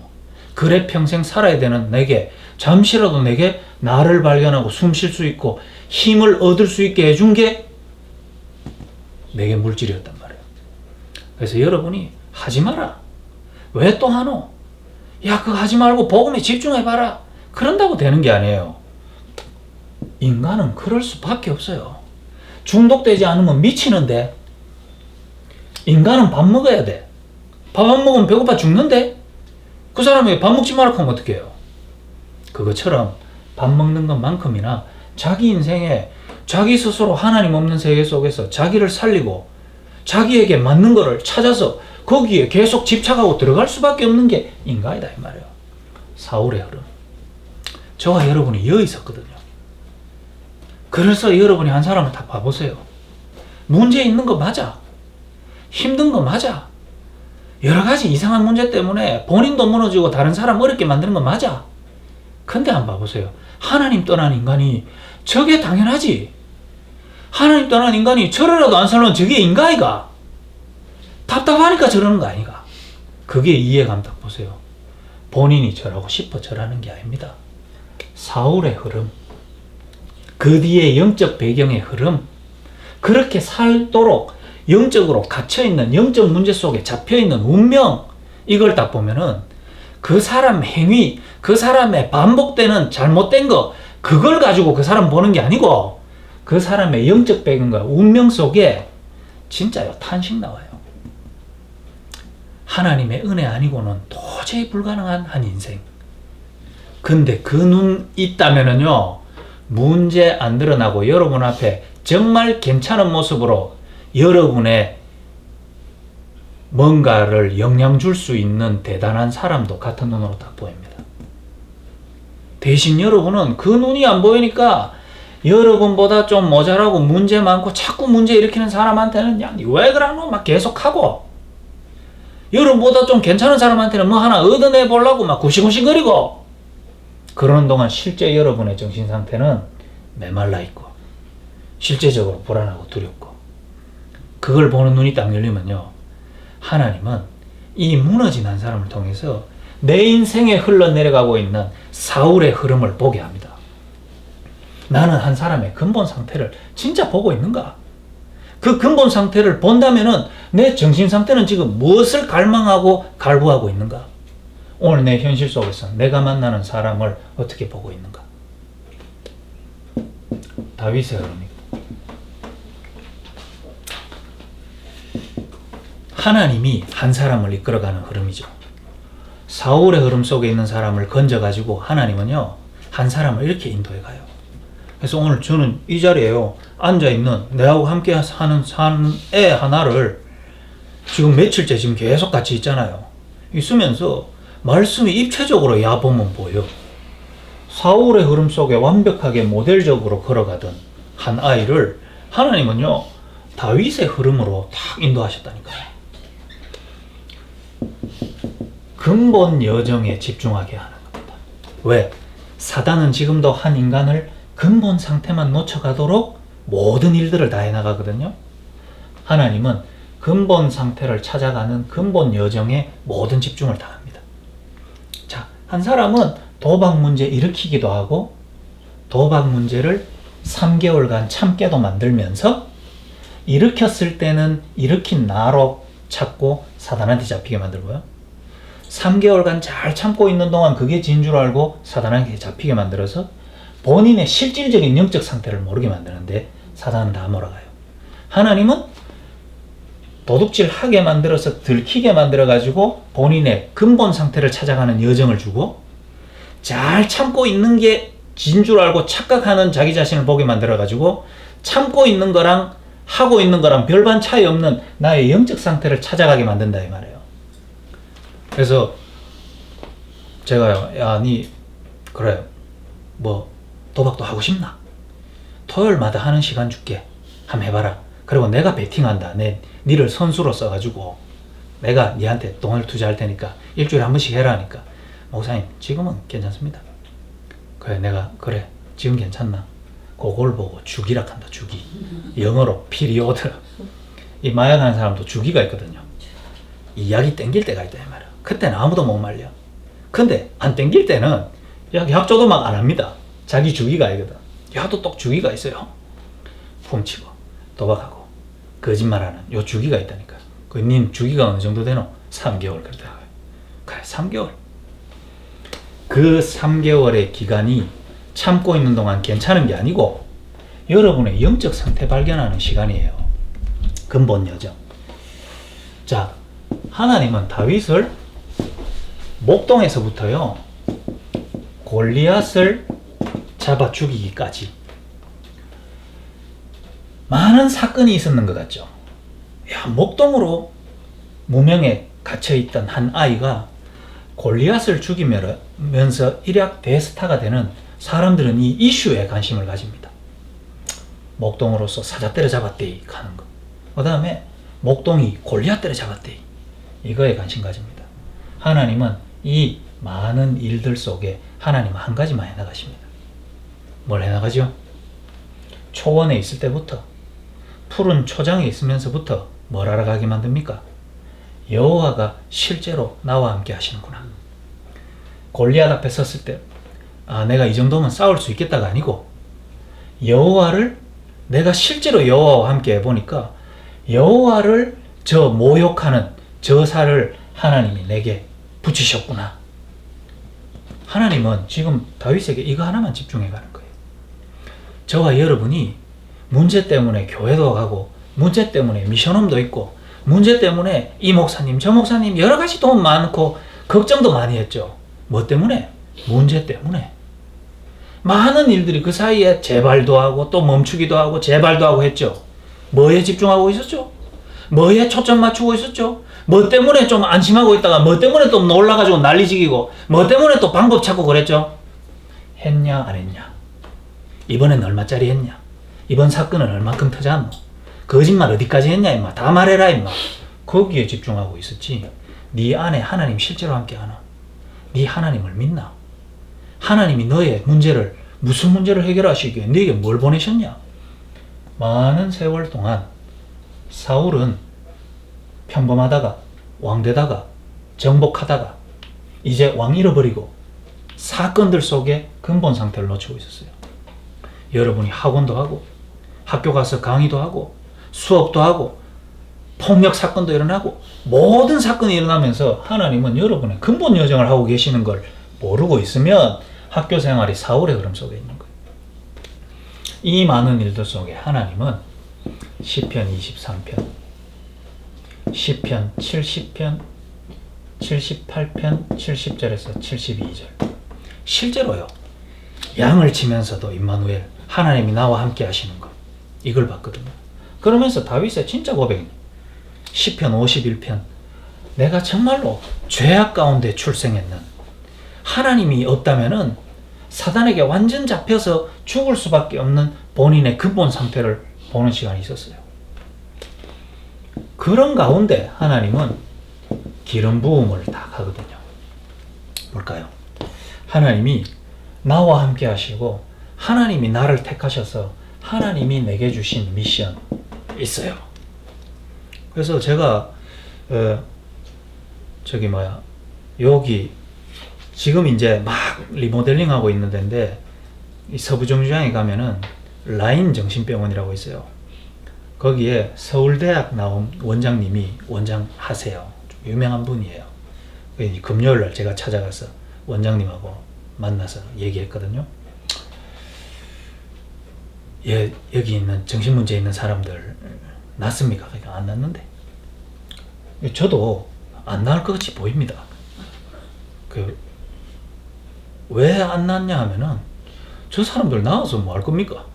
그래 평생 살아야 되는 내게, 잠시라도 내게 나를 발견하고 숨 쉴 수 있고 힘을 얻을 수 있게 해준 게 내게 물질이었단 말이에요. 그래서 여러분이 하지 마라. 왜 또 하노? 야, 그거 하지 말고 복음에 집중해봐라. 그런다고 되는 게 아니에요. 인간은 그럴 수밖에 없어요. 중독되지 않으면 미치는데, 인간은 밥 먹어야 돼. 밥 안 먹으면 배고파 죽는데, 그 사람이 밥 먹지 말라고 하면 어떡해요? 그것처럼 밥 먹는 것만큼이나 자기 인생에 자기 스스로 하나님 없는 세계 속에서 자기를 살리고 자기에게 맞는 거를 찾아서 거기에 계속 집착하고 들어갈 수밖에 없는 게 인간이다 이 말이에요. 사울의 흐름. 저와 여러분이 여기 있었거든요. 그래서 여러분이 한 사람을 다 봐보세요. 문제 있는 거 맞아. 힘든 거 맞아. 여러 가지 이상한 문제 때문에 본인도 무너지고 다른 사람 어렵게 만드는 거 맞아. 근데 한번 봐보세요. 하나님 떠난 인간이 저게 당연하지. 하나님 떠난 인간이 저러라도 안 살면 저게 인간이가. 답답하니까 저러는 거 아니가. 그게 이해감 딱 보세요. 본인이 저러고 싶어 저러는 게 아닙니다. 사울의 흐름, 그 뒤에 영적 배경의 흐름, 그렇게 살도록 영적으로 갇혀있는 영적 문제 속에 잡혀있는 운명, 이걸 딱 보면은 그 사람 행위, 그 사람의 반복되는 잘못된 거, 그걸 가지고 그 사람 보는 게 아니고 그 사람의 영적 배경과 운명 속에 진짜요 탄식 나와요. 하나님의 은혜 아니고는 도저히 불가능한 한 인생. 근데 그 눈 있다면은요, 문제 안 드러나고 여러분 앞에 정말 괜찮은 모습으로 여러분의 뭔가를 영향 줄 수 있는 대단한 사람도 같은 눈으로 딱 보입니다. 대신 여러분은 그 눈이 안 보이니까 여러분보다 좀 모자라고 문제 많고 자꾸 문제 일으키는 사람한테는 야, 왜 그러노? 막 계속하고, 여러분보다 좀 괜찮은 사람한테는 뭐 하나 얻어내 보려고 막 구시구시거리고, 그러는 동안 실제 여러분의 정신 상태는 메말라 있고 실제적으로 불안하고 두렵고, 그걸 보는 눈이 딱 열리면요, 하나님은 이 무너진 한 사람을 통해서 내 인생에 흘러내려가고 있는 사울의 흐름을 보게 합니다. 나는 한 사람의 근본 상태를 진짜 보고 있는가? 그 근본 상태를 본다면은 내 정신 상태는 지금 무엇을 갈망하고 갈구하고 있는가? 오늘 내 현실 속에서 내가 만나는 사람을 어떻게 보고 있는가? 다윗의 흐름입니다. 하나님이 한 사람을 이끌어가는 흐름이죠. 사울의 흐름 속에 있는 사람을 건져가지고 하나님은요, 한 사람을 이렇게 인도해 가요. 그래서 오늘 저는 이 자리에요, 앉아있는 내하고 함께 사는 애 하나를 지금 며칠째 지금 계속 같이 있잖아요. 있으면서 말씀이 입체적으로 야보면 보여. 사울의 흐름 속에 완벽하게 모델적으로 걸어가던 한 아이를 하나님은요, 다윗의 흐름으로 탁 인도하셨다니까요. 근본 여정에 집중하게 하는 겁니다. 왜? 사단은 지금도 한 인간을 근본 상태만 놓쳐가도록 모든 일들을 다 해나가거든요. 하나님은 근본 상태를 찾아가는 근본 여정에 모든 집중을 다 합니다. 자, 한 사람은 도박 문제 일으키기도 하고, 도박 문제를 3개월간 참게도 만들면서, 일으켰을 때는 일으킨 나로 찾고 사단한테 잡히게 만들고요, 3개월간 잘 참고 있는 동안 그게 진 줄 알고 사단한테 잡히게 만들어서 본인의 실질적인 영적 상태를 모르게 만드는데 사단은 다 몰아가요. 하나님은 도둑질하게 만들어서 들키게 만들어가지고 본인의 근본 상태를 찾아가는 여정을 주고, 잘 참고 있는 게 진 줄 알고 착각하는 자기 자신을 보게 만들어가지고 참고 있는 거랑 하고 있는 거랑 별반 차이 없는 나의 영적 상태를 찾아가게 만든다 이 말이에요. 그래서 제가요, 야, 니 그래 뭐 도박도 하고 싶나? 토요일마다 하는 시간 줄게. 한번 해봐라. 그리고 내가 베팅한다. 니를 선수로 써가지고 내가 니한테 돈을 투자할 테니까 일주일에 한 번씩 해라 하니까, 목사님 지금은 괜찮습니다. 그래 지금 괜찮나? 그걸 보고 주기라 한다. 주기. 영어로 피리오드. 이 마약하는 사람도 주기가 있거든요. 이 약이 땡길 때가 있다 이 말이야. 그때는 아무도 못 말려. 근데 안 땡길 때는 약조도 막 안 합니다. 자기 주기가 아니거든. 야도 똑 주기가 있어요. 훔치고 도박하고 거짓말하는 요 주기가 있다니까. 님 주기가 어느 정도 되노? 3개월 그러더라고요. 그래 3개월. 그 3개월의 기간이 참고 있는 동안 괜찮은 게 아니고 여러분의 영적 상태 발견하는 시간이에요. 근본 여정. 자, 하나님은 다윗을 목동에서부터요, 골리앗을 잡아 죽이기까지 많은 사건이 있었는 것 같죠. 야, 목동으로 무명에 갇혀있던 한 아이가 골리앗을 죽이면서 일약 대스타가 되는, 사람들은 이 이슈에 관심을 가집니다. 목동으로서 사자 때려잡았대 하는 거. 그 다음에 목동이 골리앗 때려잡았대, 이거에 관심 가집니다. 하나님은 이 많은 일들 속에 하나님은 한 가지만 해나가십니다. 뭘 해나가죠? 초원에 있을 때부터, 푸른 초장에 있으면서부터 뭘 알아가게 만듭니까? 여호와가 실제로 나와 함께 하시는구나. 골리앗 앞에 섰을 때, 아, 내가 이 정도면 싸울 수 있겠다가 아니고, 여호와를 내가 실제로 여호와와 함께 해보니까 여호와를 저 모욕하는 저 살을 하나님이 내게 붙이셨구나. 하나님은 지금 다윗에게 이거 하나만 집중해 가는 거예요. 저와 여러분이 문제 때문에 교회도 가고, 문제 때문에 미션홈도 있고, 문제 때문에 이 목사님 저 목사님 여러 가지 돈 많고 걱정도 많이 했죠. 뭐 때문에? 문제 때문에. 많은 일들이 그 사이에 재발도 하고 또 멈추기도 하고 재발도 하고 했죠. 뭐에 집중하고 있었죠? 뭐에 초점 맞추고 있었죠? 뭐 때문에 좀 안심하고 있다가 뭐 때문에 또 놀라가지고 난리지기고 뭐 때문에 또 방법 찾고 그랬죠? 했냐 안 했냐? 이번엔 얼마짜리 했냐? 이번 사건은 얼만큼 터졌노? 거짓말 어디까지 했냐 임마? 다 말해라 임마. 거기에 집중하고 있었지. 네 안에 하나님 실제로 함께하나? 네 하나님을 믿나? 하나님이 너의 문제를 무슨 문제를 해결하시기에 너에게 뭘 보내셨냐? 많은 세월 동안 사울은 평범하다가 왕되다가 정복하다가 이제 왕 잃어버리고 사건들 속에 근본 상태를 놓치고 있었어요. 여러분이 학원도 하고 학교 가서 강의도 하고 수업도 하고 폭력 사건도 일어나고 모든 사건이 일어나면서 하나님은 여러분의 근본 여정을 하고 계시는 걸 모르고 있으면 학교 생활이 사울의 흐름 속에 있는 거예요. 이 많은 일들 속에 하나님은 시편 23편, 시편 70편, 78편, 70절에서 72절 실제로요. 양을 치면서도 임마누엘 하나님이 나와 함께 하시는 것 이걸 봤거든요. 그러면서 다윗의 진짜 고백입니다. 시편 51편 내가 정말로 죄악 가운데 출생했는 하나님이 없다면은 사단에게 완전 잡혀서 죽을 수밖에 없는 본인의 근본 상태를 보는 시간이 있었어요. 그런 가운데 하나님은 기름 부음을 다 하거든요. 뭘까요? 하나님이 나와 함께 하시고 하나님이 나를 택하셔서 하나님이 내게 주신 미션 있어요. 그래서 제가 여기 지금 이제 막 리모델링 하고 있는 데인데 이 서부정류장에 가면은 라인 정신병원이라고 있어요. 거기에 서울대학 나온 원장님이 원장하세요. 좀 유명한 분이에요. 금요일 날 제가 찾아가서 원장님하고 만나서 얘기했거든요. 여기 있는 정신문제 있는 사람들 낫습니까? 그러니까 안 낫는데. 저도 안 나을 것 같이 보입니다. 왜 안 낫냐 하면은 저 사람들 나와서 뭐 할 겁니까?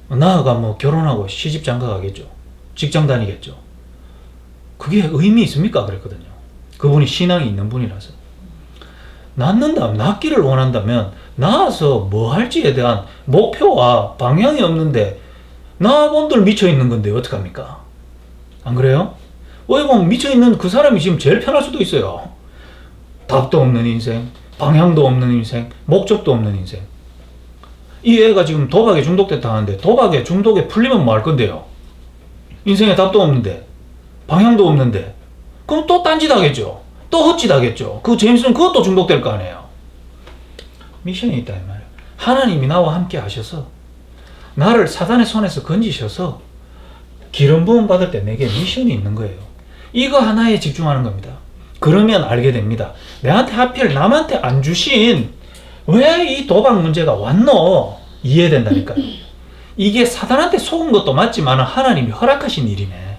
나아가 뭐 결혼하고 시집 장가 가겠죠. 직장 다니겠죠. 그게 의미 있습니까? 그랬거든요. 그분이 신앙이 있는 분이라서. 낫기를 원한다면 나와서 뭐 할지에 대한 목표와 방향이 없는데 나본들 미쳐있는 건데 어떡합니까? 안 그래요? 왜 보면 미쳐있는 그 사람이 지금 제일 편할 수도 있어요. 답도 없는 인생, 방향도 없는 인생, 목적도 없는 인생. 이 애가 지금 도박에 중독됐다 하는데 도박에 중독에 풀리면 뭐 할 건데요? 인생에 답도 없는데 방향도 없는데 그럼 또 딴짓 하겠죠. 또 헛짓 하겠죠. 그 제임스는 그것도 중독될 거 아니에요. 미션이 있다 이 말이에요. 하나님이 나와 함께 하셔서 나를 사단의 손에서 건지셔서 기름 부음 받을 때 내게 미션이 있는 거예요. 이거 하나에 집중하는 겁니다. 그러면 알게 됩니다. 내한테 하필 남한테 안 주신 왜 이 도박 문제가 왔노? 이해된다니까요. 이게 사단한테 속은 것도 맞지만 하나님이 허락하신 일이네.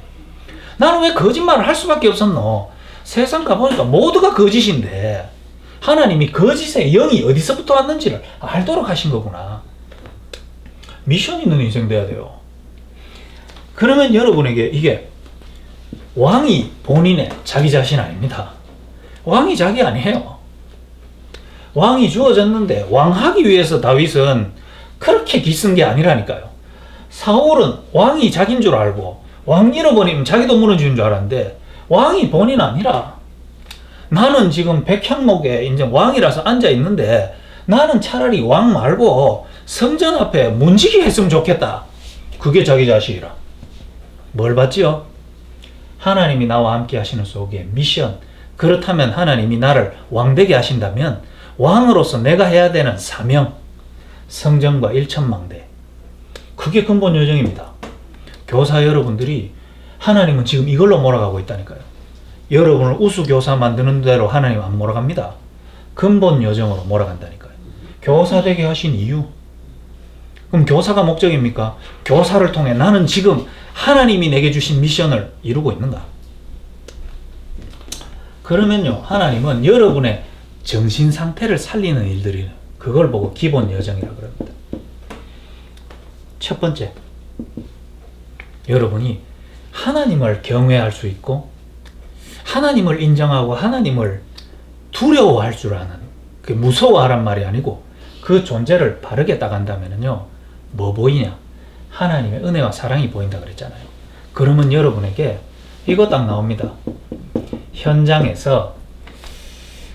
나는 왜 거짓말을 할 수밖에 없었노? 세상 가보니까 모두가 거짓인데 하나님이 거짓의 영이 어디서부터 왔는지를 알도록 하신 거구나. 미션 있는 인생 돼야 돼요. 그러면 여러분에게 이게 왕이 본인의 자기 자신 아닙니다. 왕이 자기 아니에요. 왕이 주어졌는데 왕하기 위해서 다윗은 그렇게 기쓴 게 아니라니까요. 사울은 왕이 자기인 줄 알고 왕 잃어버리면 자기도 무너지는 줄 알았는데 왕이 본인 아니라 나는 지금 백향목에 이제 왕이라서 앉아 있는데 나는 차라리 왕 말고 성전 앞에 문지기 했으면 좋겠다. 그게 자기 자신이라. 뭘 봤지요? 하나님이 나와 함께 하시는 속에 미션. 그렇다면 하나님이 나를 왕되게 하신다면 왕으로서 내가 해야 되는 사명, 성전과 일천망대. 그게 근본 요정입니다. 교사 여러분들이 하나님은 지금 이걸로 몰아가고 있다니까요. 여러분을 우수교사 만드는 대로 하나님 안 몰아갑니다. 근본 요정으로 몰아간다니까요. 교사 되게 하신 이유. 그럼 교사가 목적입니까? 교사를 통해 나는 지금 하나님이 내게 주신 미션을 이루고 있는가? 그러면요, 하나님은 여러분의 정신 상태를 살리는 일들이 그걸 보고 기본 여정이라고 그럽니다. 첫 번째, 여러분이 하나님을 경외할 수 있고 하나님을 인정하고 하나님을 두려워할 줄 아는, 그 무서워하란 말이 아니고 그 존재를 바르게 따간다면요, 뭐 보이냐? 하나님의 은혜와 사랑이 보인다 그랬잖아요. 그러면 여러분에게 이거 딱 나옵니다. 현장에서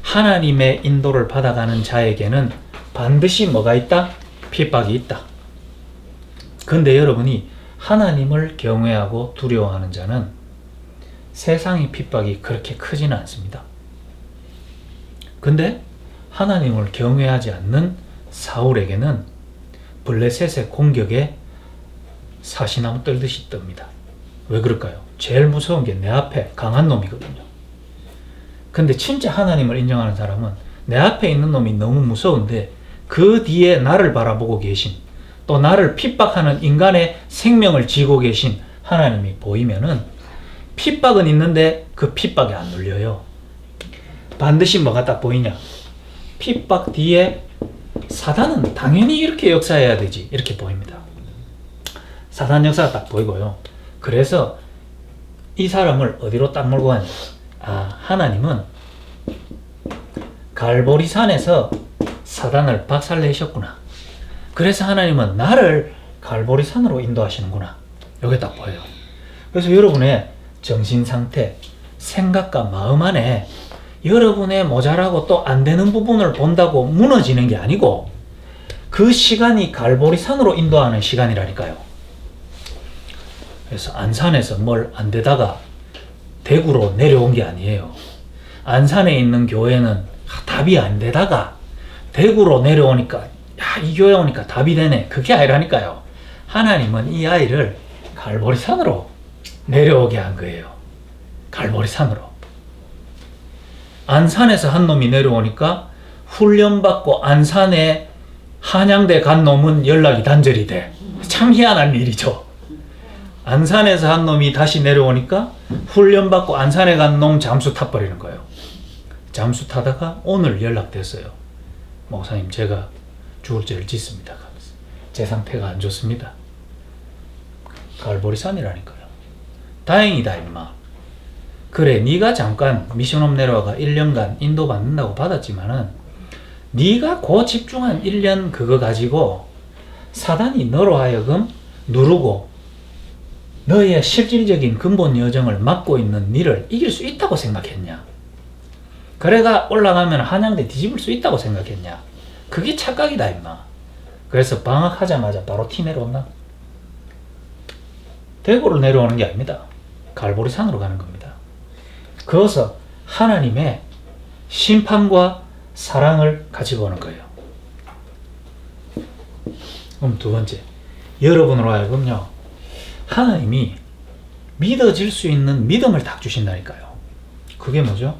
하나님의 인도를 받아가는 자에게는 반드시 뭐가 있다? 핍박이 있다. 근데 여러분이 하나님을 경외하고 두려워하는 자는 세상의 핍박이 그렇게 크지는 않습니다. 근데 하나님을 경외하지 않는 사울에게는 블레셋의 공격에 사시나무 떨듯이 뜹니다. 왜 그럴까요? 제일 무서운 게 내 앞에 강한 놈이거든요. 근데 진짜 하나님을 인정하는 사람은 내 앞에 있는 놈이 너무 무서운데 그 뒤에 나를 바라보고 계신, 또 나를 핍박하는 인간의 생명을 지고 계신 하나님이 보이면은 핍박은 있는데 그 핍박에 안 눌려요. 반드시 뭐가 딱 보이냐? 핍박 뒤에 사단은 당연히 이렇게 역사해야 되지, 이렇게 보입니다. 사단 역사가 딱 보이고요. 그래서 이 사람을 어디로 딱 몰고 가냐? 하나님은 갈보리 산에서 사단을 박살내셨구나. 그래서 하나님은 나를 갈보리 산으로 인도하시는구나. 이게 딱 보여요. 그래서 여러분의 정신 상태, 생각과 마음 안에 여러분의 모자라고 또 안 되는 부분을 본다고 무너지는 게 아니고 그 시간이 갈보리 산으로 인도하는 시간이라니까요. 그래서 안산에서 뭘 안 되다가 대구로 내려온 게 아니에요. 안산에 있는 교회는 답이 안 되다가 대구로 내려오니까 이 교회 오니까 답이 되네. 그게 아니라니까요. 하나님은 이 아이를 갈보리 산으로 내려오게 한 거예요. 갈보리 산으로. 안산에서 한 놈이 내려오니까 훈련받고 안산에 한양대 간 놈은 연락이 단절이 돼. 참 희한한 일이죠. 안산에서 한 놈이 다시 내려오니까 훈련받고 안산에 간 놈 잠수 타버리는 거예요. 잠수 타다가 오늘 연락됐어요. 목사님, 제가 죽을 죄를 짓습니다. 제 상태가 안 좋습니다. 갈보리 산이라니까요. 다행이다 임마. 그래, 네가 잠깐 미션홈 내려와가 1년간 인도 받는다고 받았지만은 네가 그 집중한 1년 그거 가지고 사단이 너로 하여금 누르고 너의 실질적인 근본 여정을 막고 있는 니를 이길 수 있다고 생각했냐? 그래가 올라가면 한양대 뒤집을 수 있다고 생각했냐? 그게 착각이다 임마. 그래서 방학하자마자 바로 티 내려온다. 대구로 내려오는 게 아닙니다. 갈보리 산으로 가는 겁니다. 그것은 하나님의 심판과 사랑을 같이 보는 거예요. 그럼 두 번째, 여러분으로 하여금요, 하나님이 믿어질 수 있는 믿음을 딱 주신다니까요. 그게 뭐죠?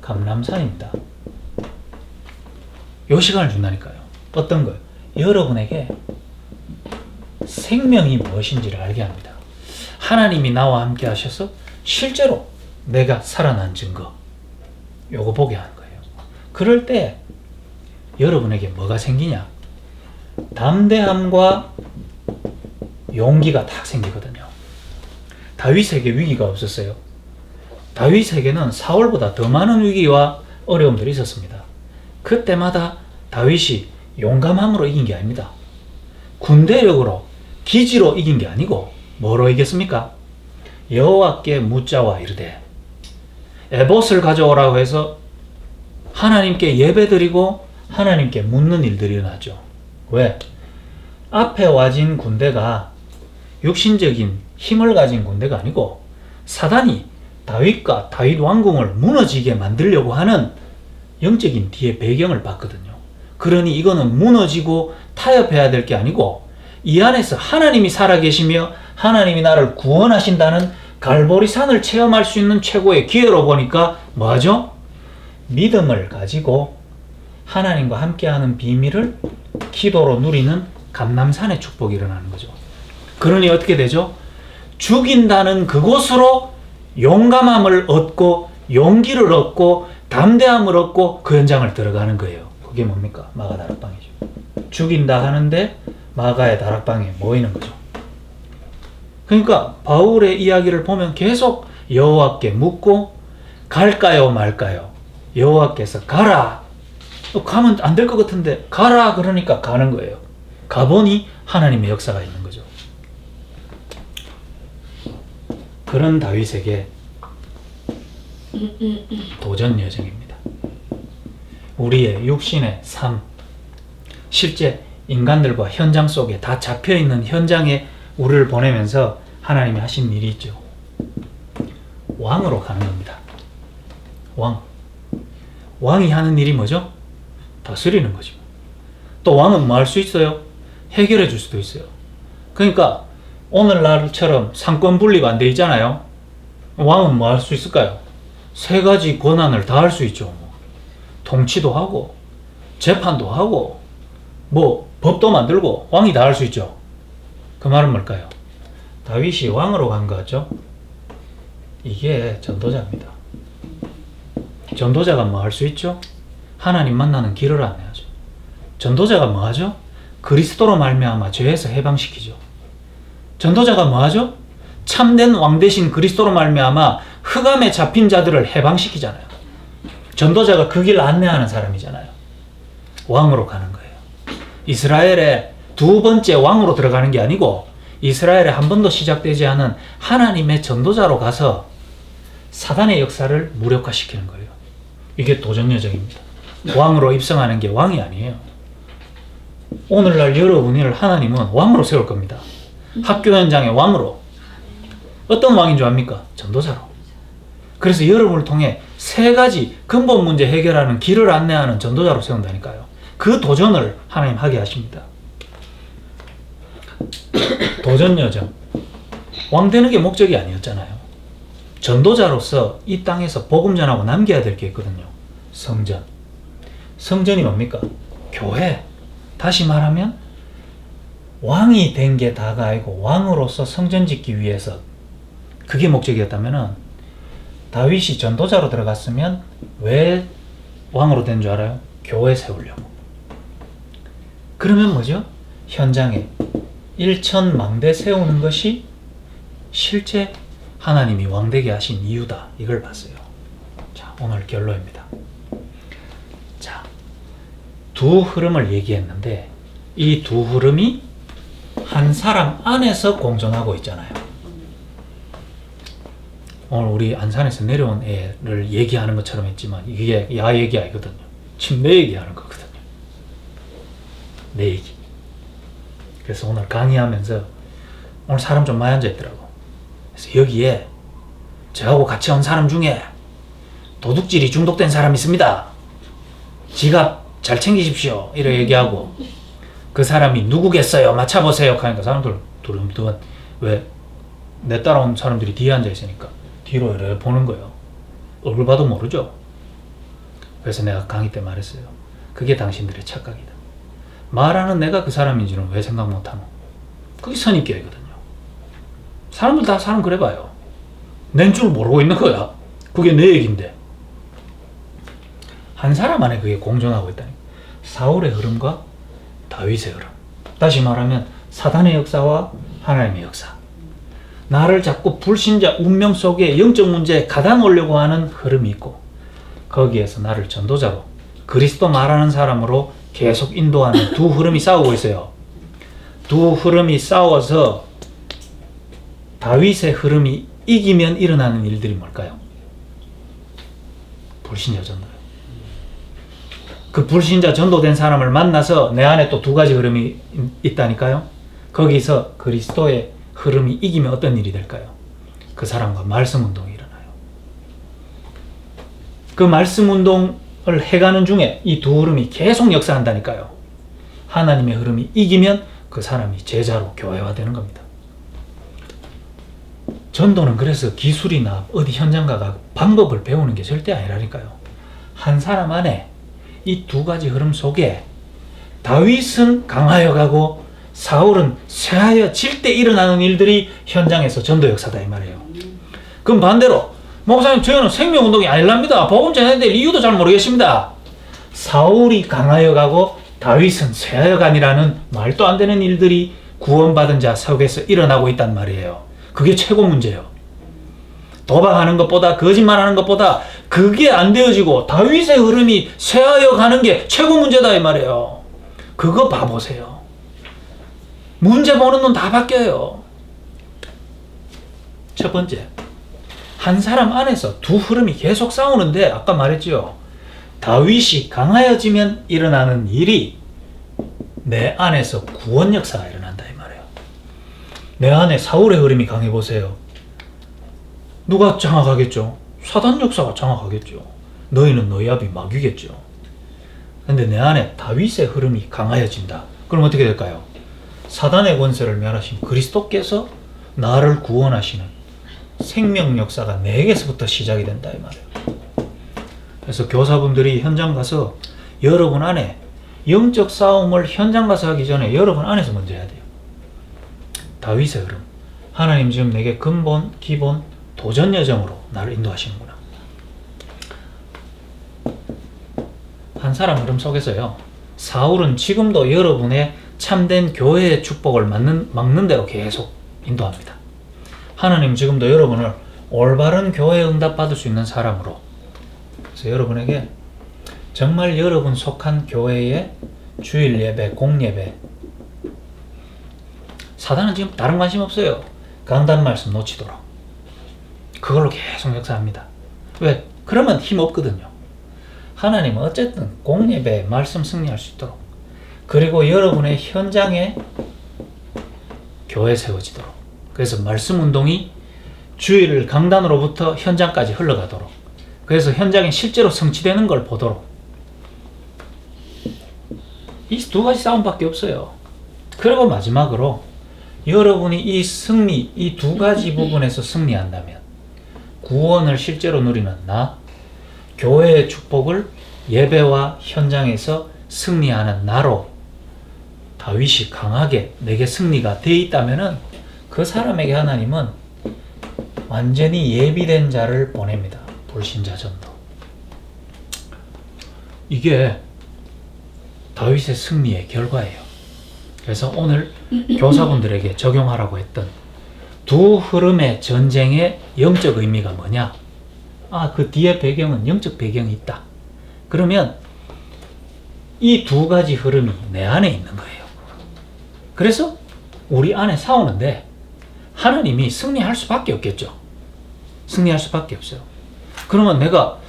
감람산입니다. 요 시간을 준다니까요. 어떤 거요? 여러분에게 생명이 무엇인지를 알게 합니다. 하나님이 나와 함께 하셔서 실제로 내가 살아난 증거, 요거 보게 하는 거예요. 그럴 때 여러분에게 뭐가 생기냐? 담대함과 용기가 딱 생기거든요. 다윗에게 위기가 없었어요. 다윗에게는 사울보다 더 많은 위기와 어려움들이 있었습니다. 그때마다 다윗이 용감함으로 이긴 게 아닙니다. 군대력으로, 기지로 이긴 게 아니고 뭐로 이겼습니까? 여호와께 묻자와 이르되 에봇을 가져오라고 해서 하나님께 예배드리고 하나님께 묻는 일들이 일어나죠. 왜? 앞에 와진 군대가 육신적인 힘을 가진 군대가 아니고 사단이 다윗과 다윗 왕궁을 무너지게 만들려고 하는 영적인 뒤에 배경을 봤거든요. 그러니 이거는 무너지고 타협해야 될 게 아니고 이 안에서 하나님이 살아계시며 하나님이 나를 구원하신다는 갈보리 산을 체험할 수 있는 최고의 기회로 보니까 뭐하죠? 믿음을 가지고 하나님과 함께하는 비밀을 기도로 누리는 감람산의 축복이 일어나는 거죠. 그러니 어떻게 되죠? 죽인다는 그곳으로 용감함을 얻고 용기를 얻고 담대함을 얻고 그 현장을 들어가는 거예요. 그게 뭡니까? 마가 다락방이죠. 죽인다 하는데 마가의 다락방에 모이는 거죠. 그러니까 바울의 이야기를 보면 계속 여호와께 묻고 갈까요 말까요? 여호와께서 가라. 가면 안 될 것 같은데 가라 그러니까 가는 거예요. 가보니 하나님의 역사가 있는 거죠. 그런 다윗에게 도전 여정입니다. 우리의 육신의 삶, 실제 인간들과 현장 속에 다 잡혀있는 현장에 우리를 보내면서 하나님이 하신 일이 있죠. 왕으로 가는 겁니다. 왕이 하는 일이 뭐죠? 다스리는 거죠. 또 왕은 뭐 할 수 있어요? 해결해 줄 수도 있어요. 그러니까 오늘날처럼 상권 분립 안 돼 있잖아요. 왕은 뭐 할 수 있을까요? 세 가지 권한을 다 할 수 있죠. 통치도 하고 재판도 하고 뭐 법도 만들고 왕이 다 할 수 있죠. 그 말은 뭘까요? 다윗이 왕으로 간 거죠. 이게 전도자입니다. 전도자가 뭐 할 수 있죠? 하나님 만나는 길을 안내하죠. 전도자가 뭐 하죠? 그리스도로 말미암아 죄에서 해방시키죠. 전도자가 뭐 하죠? 참된 왕 대신 그리스도로 말미암아 흑암에 잡힌 자들을 해방시키잖아요. 전도자가 그 길 안내하는 사람이잖아요. 왕으로 가는 거예요. 이스라엘의 두 번째 왕으로 들어가는 게 아니고 이스라엘에 한 번도 시작되지 않은 하나님의 전도자로 가서 사단의 역사를 무력화시키는 거예요. 이게 도전 여정입니다. 왕으로 입성하는 게 왕이 아니에요. 오늘날 여러분을 하나님은 왕으로 세울 겁니다. 학교 현장의 왕으로. 어떤 왕인 줄 압니까? 전도자로. 그래서 여러분을 통해 세 가지 근본 문제 해결하는 길을 안내하는 전도자로 세운다니까요. 그 도전을 하나님 하게 하십니다. 도전 여정. 왕 되는 게 목적이 아니었잖아요. 전도자로서 이 땅에서 복음 전하고 남겨야 될 게 있거든요. 성전. 성전이 뭡니까? 교회. 다시 말하면 왕이 된 게 다가 아니고 왕으로서 성전 짓기 위해서 그게 목적이었다면은 다윗이 전도자로 들어갔으면 왜 왕으로 된 줄 알아요? 교회 세우려고. 그러면 뭐죠? 현장에 일천망대 세우는 것이 실제 하나님이 왕되게 하신 이유다. 이걸 봤어요. 자, 오늘 결론입니다. 자, 두 흐름을 얘기했는데 이 두 흐름이 한 사람 안에서 공존하고 있잖아요. 오늘 우리 안산에서 내려온 애를 얘기하는 것처럼 했지만 이게 야 얘기 아니거든요. 지금 내 얘기하는 거거든요. 내 얘기. 그래서 오늘 강의하면서 오늘 사람 좀 많이 앉아있더라고. 그래서 여기에 저하고 같이 온 사람 중에 도둑질이 중독된 사람이 있습니다. 지갑 잘 챙기십시오. 이렇게 얘기하고 그 사람이 누구겠어요? 맞춰보세요. 하니까 사람들 두름두름 왜 내 따라온 사람들이 뒤에 앉아있으니까 뒤로 이렇게 보는 거예요. 얼굴 봐도 모르죠. 그래서 내가 강의 때 말했어요. 그게 당신들의 착각이다. 말하는 내가 그 사람인지는 왜 생각 못하노? 그게 선입견이거든요. 사람들 다 사람 그래 봐요. 낸 줄 모르고 있는 거야. 그게 내 얘기인데. 한 사람 안에 그게 공존하고 있다니. 사울의 흐름과 다윗의 흐름. 다시 말하면 사단의 역사와 하나님의 역사. 나를 자꾸 불신자 운명 속에 영적 문제에 가다 놓으려고 하는 흐름이 있고 거기에서 나를 전도자로 그리스도 말하는 사람으로 계속 인도하는 두 흐름이 싸우고 있어요. 두 흐름이 싸워서 다윗의 흐름이 이기면 일어나는 일들이 뭘까요? 불신자 전도요. 그 불신자 전도된 사람을 만나서 내 안에 또 두 가지 흐름이 있다니까요. 거기서 그리스도의 흐름이 이기면 어떤 일이 될까요? 그 사람과 말씀 운동이 일어나요. 그 말씀 운동을 해가는 중에 이 두 흐름이 계속 역사한다니까요. 하나님의 흐름이 이기면 그 사람이 제자로 교회화되는 겁니다. 전도는 그래서 기술이나 어디 현장 가가 방법을 배우는 게 절대 아니라니까요. 한 사람 안에 이 두 가지 흐름 속에 다윗은 강하여 가고 사울은 쇠하여질 때 일어나는 일들이 현장에서 전도 역사다 이 말이에요. 그럼 반대로 목사님 저는 생명운동이 아니랍니다. 복음 전해야 될 이유도 잘 모르겠습니다. 사울이 강하여 가고 다윗은 쇠하여 가니라는 말도 안 되는 일들이 구원받은 자 속에서 일어나고 있단 말이에요. 그게 최고 문제예요. 도박하는 것보다 거짓말하는 것보다 그게 안 되어지고 다윗의 흐름이 쇠하여 가는 게 최고 문제다 이 말이에요. 그거 봐보세요. 문제 보는 눈 다 바뀌어요. 첫 번째, 한 사람 안에서 두 흐름이 계속 싸우는데 아까 말했죠. 다윗이 강하여지면 일어나는 일이 내 안에서 구원 역사가 일어난다 이 말이에요. 내 안에 사울의 흐름이 강해보세요. 누가 장악하겠죠? 사단 역사가 장악하겠죠. 너희는 너희 아비 마귀겠죠. 근데 내 안에 다윗의 흐름이 강하여진다. 그럼 어떻게 될까요? 사단의 권세를 멸하신 그리스도께서 나를 구원하시는 생명 역사가 내게서부터 시작이 된다 이 말이에요. 그래서 교사분들이 현장 가서 여러분 안에 영적 싸움을 현장 가서 하기 전에 여러분 안에서 먼저 해야 돼요. 다윗의 흐름. 하나님 지금 내게 근본, 기본, 도전 여정으로 나를 인도하시는구나. 한 사람 흐름 속에서요. 사울은 지금도 여러분의 참된 교회의 축복을 막는 대로 계속 인도합니다. 하나님 지금도 여러분을 올바른 교회 응답 받을 수 있는 사람으로, 그래서 여러분에게 정말 여러분 속한 교회의 주일 예배, 공예배, 사단은 지금 다른 관심 없어요. 강단 말씀 놓치도록 그걸로 계속 역사합니다. 왜? 그러면 힘 없거든요. 하나님은 어쨌든 공예배 말씀 승리할 수 있도록, 그리고 여러분의 현장에 교회 세워지도록, 그래서 말씀 운동이 주일 강단으로부터 현장까지 흘러가도록, 그래서 현장에 실제로 성취되는 걸 보도록, 이 두 가지 싸움밖에 없어요. 그리고 마지막으로 여러분이 이 승리, 이 두 가지 부분에서 승리한다면 구원을 실제로 누리는 나, 교회의 축복을 예배와 현장에서 승리하는 나로 다윗이 강하게 내게 승리가 돼 있다면은 그 사람에게 하나님은 완전히 예비된 자를 보냅니다. 불신자 전도. 이게 다윗의 승리의 결과예요. 그래서 오늘 교사분들에게 적용하라고 했던 두 흐름의 전쟁의 영적 의미가 뭐냐? 그 뒤에 배경은 영적 배경이 있다. 그러면 이 두 가지 흐름이 내 안에 있는 거예요. 그래서 우리 안에 싸우는데 하나님이 승리할 수밖에 없겠죠. 승리할 수밖에 없어요. 그러면 내가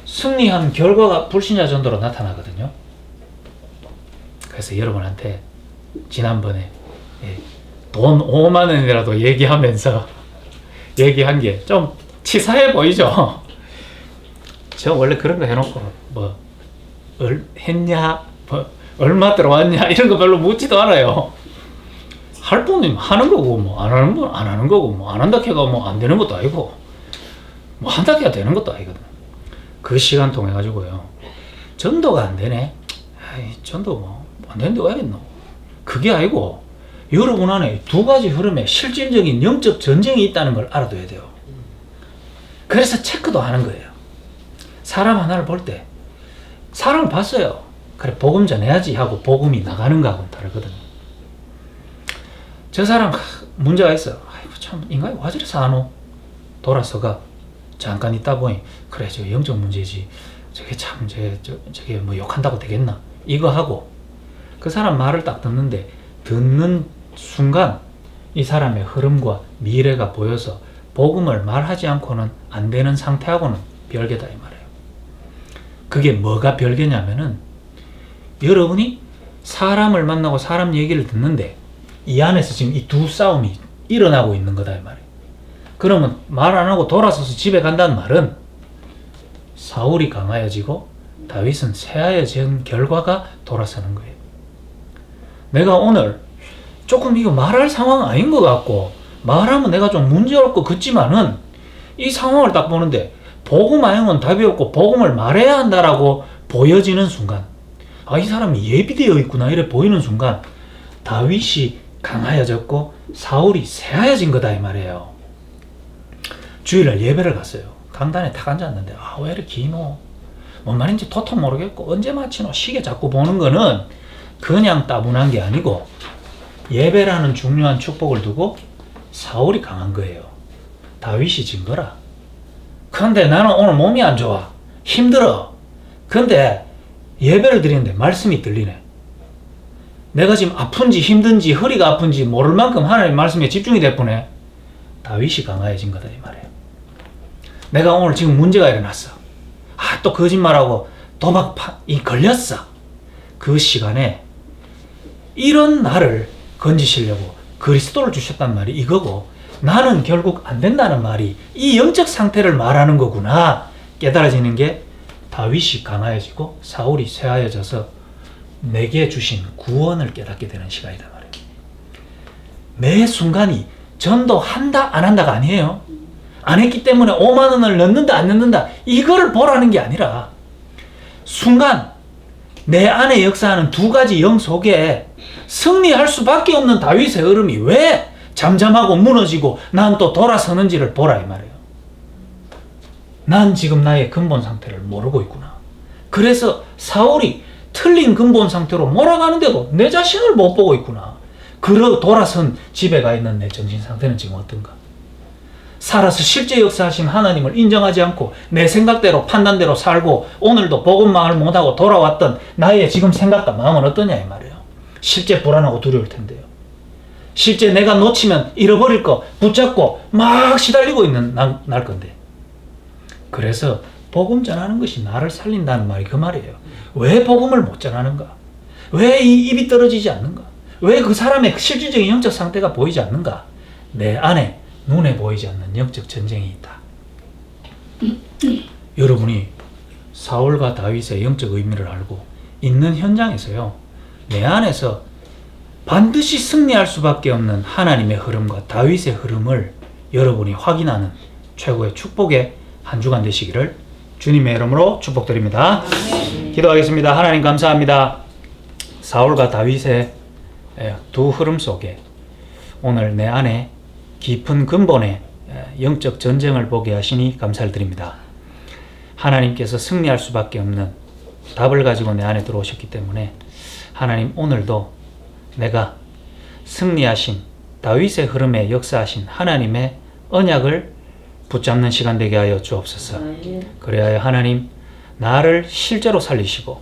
승리한 결과가 불신자 전도로 나타나거든요. 그래서 여러분한테 지난번에 돈 5만 원이라도 얘기하면서 얘기한 게 좀 치사해 보이죠? 저 원래 그런 거 해놓고 했냐, 얼마 들어왔냐 이런 거 별로 묻지도 않아요. 할 분은 하는 거고 안 하는 분 안 하는 거고 안 한다 해가 안 되는 것도 아니고 한다 해가 되는 것도 아니거든. 그 시간 통해 가지고요. 전도가 안 되네. 전도 안 되는데 왜 하겠노? 그게 아니고 여러분 안에 두 가지 흐름에 실질적인 영적 전쟁이 있다는 걸 알아둬야 돼요. 그래서 체크도 하는 거예요. 사람 하나를 볼 때 사람을 봤어요. 그래 복음 전해야지 하고 복음이 나가는 거하고는 다르거든요. 저 사람 문제가 있어요. 참 인간이 와 저리 사노? 돌아서가 잠깐 있다 보니 그래 저 영적 문제지. 저게 참 저게 욕한다고 되겠나? 이거 하고 그 사람 말을 딱 듣는 순간 이 사람의 흐름과 미래가 보여서 복음을 말하지 않고는 안 되는 상태하고는 별개다 이 말이에요. 그게 뭐가 별개냐면은 여러분이 사람을 만나고 사람 얘기를 듣는데 이 안에서 지금 이 두 싸움이 일어나고 있는 거다 이 말이에요. 그러면 말 안 하고 돌아서서 집에 간다는 말은 사울이 강하여지고 다윗은 쇠하여진 결과가 돌아서는 거예요. 내가 오늘 조금 이거 말할 상황 아닌 것 같고 말하면 내가 좀 문제올 것 같지만은 이 상황을 딱 보는데 복음 아니면 답이 없고 복음을 말해야 한다라고 보여지는 순간 이 사람이 예비되어 있구나 이래 보이는 순간 다윗이 강하여졌고 사울이 쇠하여진 거다 이 말이에요. 주일날 예배를 갔어요. 강단에 탁 앉았는데 왜 이렇게 기노? 뭔 말인지 도통 모르겠고 언제 마치노? 시계 자꾸 보는 거는 그냥 따분한 게 아니고 예배라는 중요한 축복을 두고 사울이 강한 거예요. 다윗이 진 거라. 근데 나는 오늘 몸이 안 좋아. 힘들어. 근데 예배를 드리는데 말씀이 들리네. 내가 지금 아픈지 힘든지 허리가 아픈지 모를 만큼 하나님 말씀에 집중이 될 뿐에 다윗이 강해진 거다 이 말이에요. 내가 오늘 지금 문제가 일어났어. 또 거짓말하고 도박이 걸렸어. 그 시간에 이런 나를 건지시려고 그리스도를 주셨단 말이 이거고 나는 결국 안 된다는 말이 이 영적 상태를 말하는 거구나 깨달아지는 게 다윗이 강해지고 사울이 쇠하여져서 내게 주신 구원을 깨닫게 되는 시간이다 말이에요. 매 순간이 전도한다 안 한다가 아니에요. 안 했기 때문에 5만 원을 넣는다 안 넣는다 이거를 보라는 게 아니라 순간 내 안에 역사하는 두 가지 영 속에 승리할 수밖에 없는 다윗의 흐름이 왜 잠잠하고 무너지고 난 또 돌아서는지를 보라 이 말이에요. 난 지금 나의 근본 상태를 모르고 있구나. 그래서 사울이 틀린 근본 상태로 몰아가는데도 내 자신을 못 보고 있구나. 돌아선 집에 가 있는 내 정신 상태는 지금 어떤가? 살아서 실제 역사하신 하나님을 인정하지 않고 내 생각대로 판단대로 살고 오늘도 복음 말을 못하고 돌아왔던 나의 지금 생각과 마음은 어떠냐 이 말이에요. 실제 불안하고 두려울 텐데요. 실제 내가 놓치면 잃어버릴 거 붙잡고 막 시달리고 있는 날 건데. 그래서 복음 전하는 것이 나를 살린다는 말이 그 말이에요. 왜 복음을 못 전하는가? 왜 이 입이 떨어지지 않는가? 왜 그 사람의 실질적인 영적 상태가 보이지 않는가? 내 안에 눈에 보이지 않는 영적 전쟁이 있다. 여러분이 사울과 다윗의 영적 의미를 알고 있는 현장에서요. 내 안에서 반드시 승리할 수밖에 없는 하나님의 흐름과 다윗의 흐름을 여러분이 확인하는 최고의 축복의 한 주간 되시기를 주님의 이름으로 축복드립니다. 기도하겠습니다. 하나님 감사합니다. 사울과 다윗의 두 흐름 속에 오늘 내 안에 깊은 근본의 영적 전쟁을 보게 하시니 감사를 드립니다. 하나님께서 승리할 수밖에 없는 답을 가지고 내 안에 들어오셨기 때문에 하나님 오늘도 내가 승리하신 다윗의 흐름에 역사하신 하나님의 언약을 붙잡는 시간 되게 하여 주옵소서. 그래야 하나님 나를 실제로 살리시고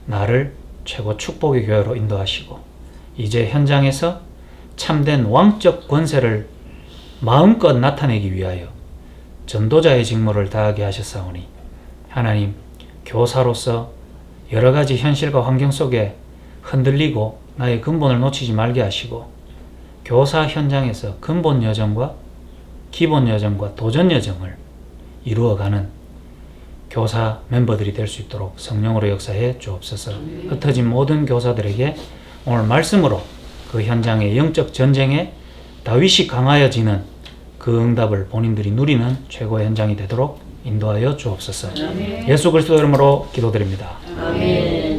나를 최고 축복의 교회로 인도하시고 이제 현장에서 참된 왕적 권세를 마음껏 나타내기 위하여 전도자의 직무를 다하게 하셨사오니 하나님 교사로서 여러 가지 현실과 환경 속에 흔들리고 나의 근본을 놓치지 말게 하시고 교사 현장에서 근본 여정과 기본 여정과 도전 여정을 이루어가는 교사 멤버들이 될 수 있도록 성령으로 역사해 주옵소서. 흩어진 모든 교사들에게 오늘 말씀으로 그 현장의 영적 전쟁에 다윗이 강하여지는 그 응답을 본인들이 누리는 최고의 현장이 되도록 인도하여 주옵소서. 예수 그리스도 이름으로 기도드립니다. 아멘.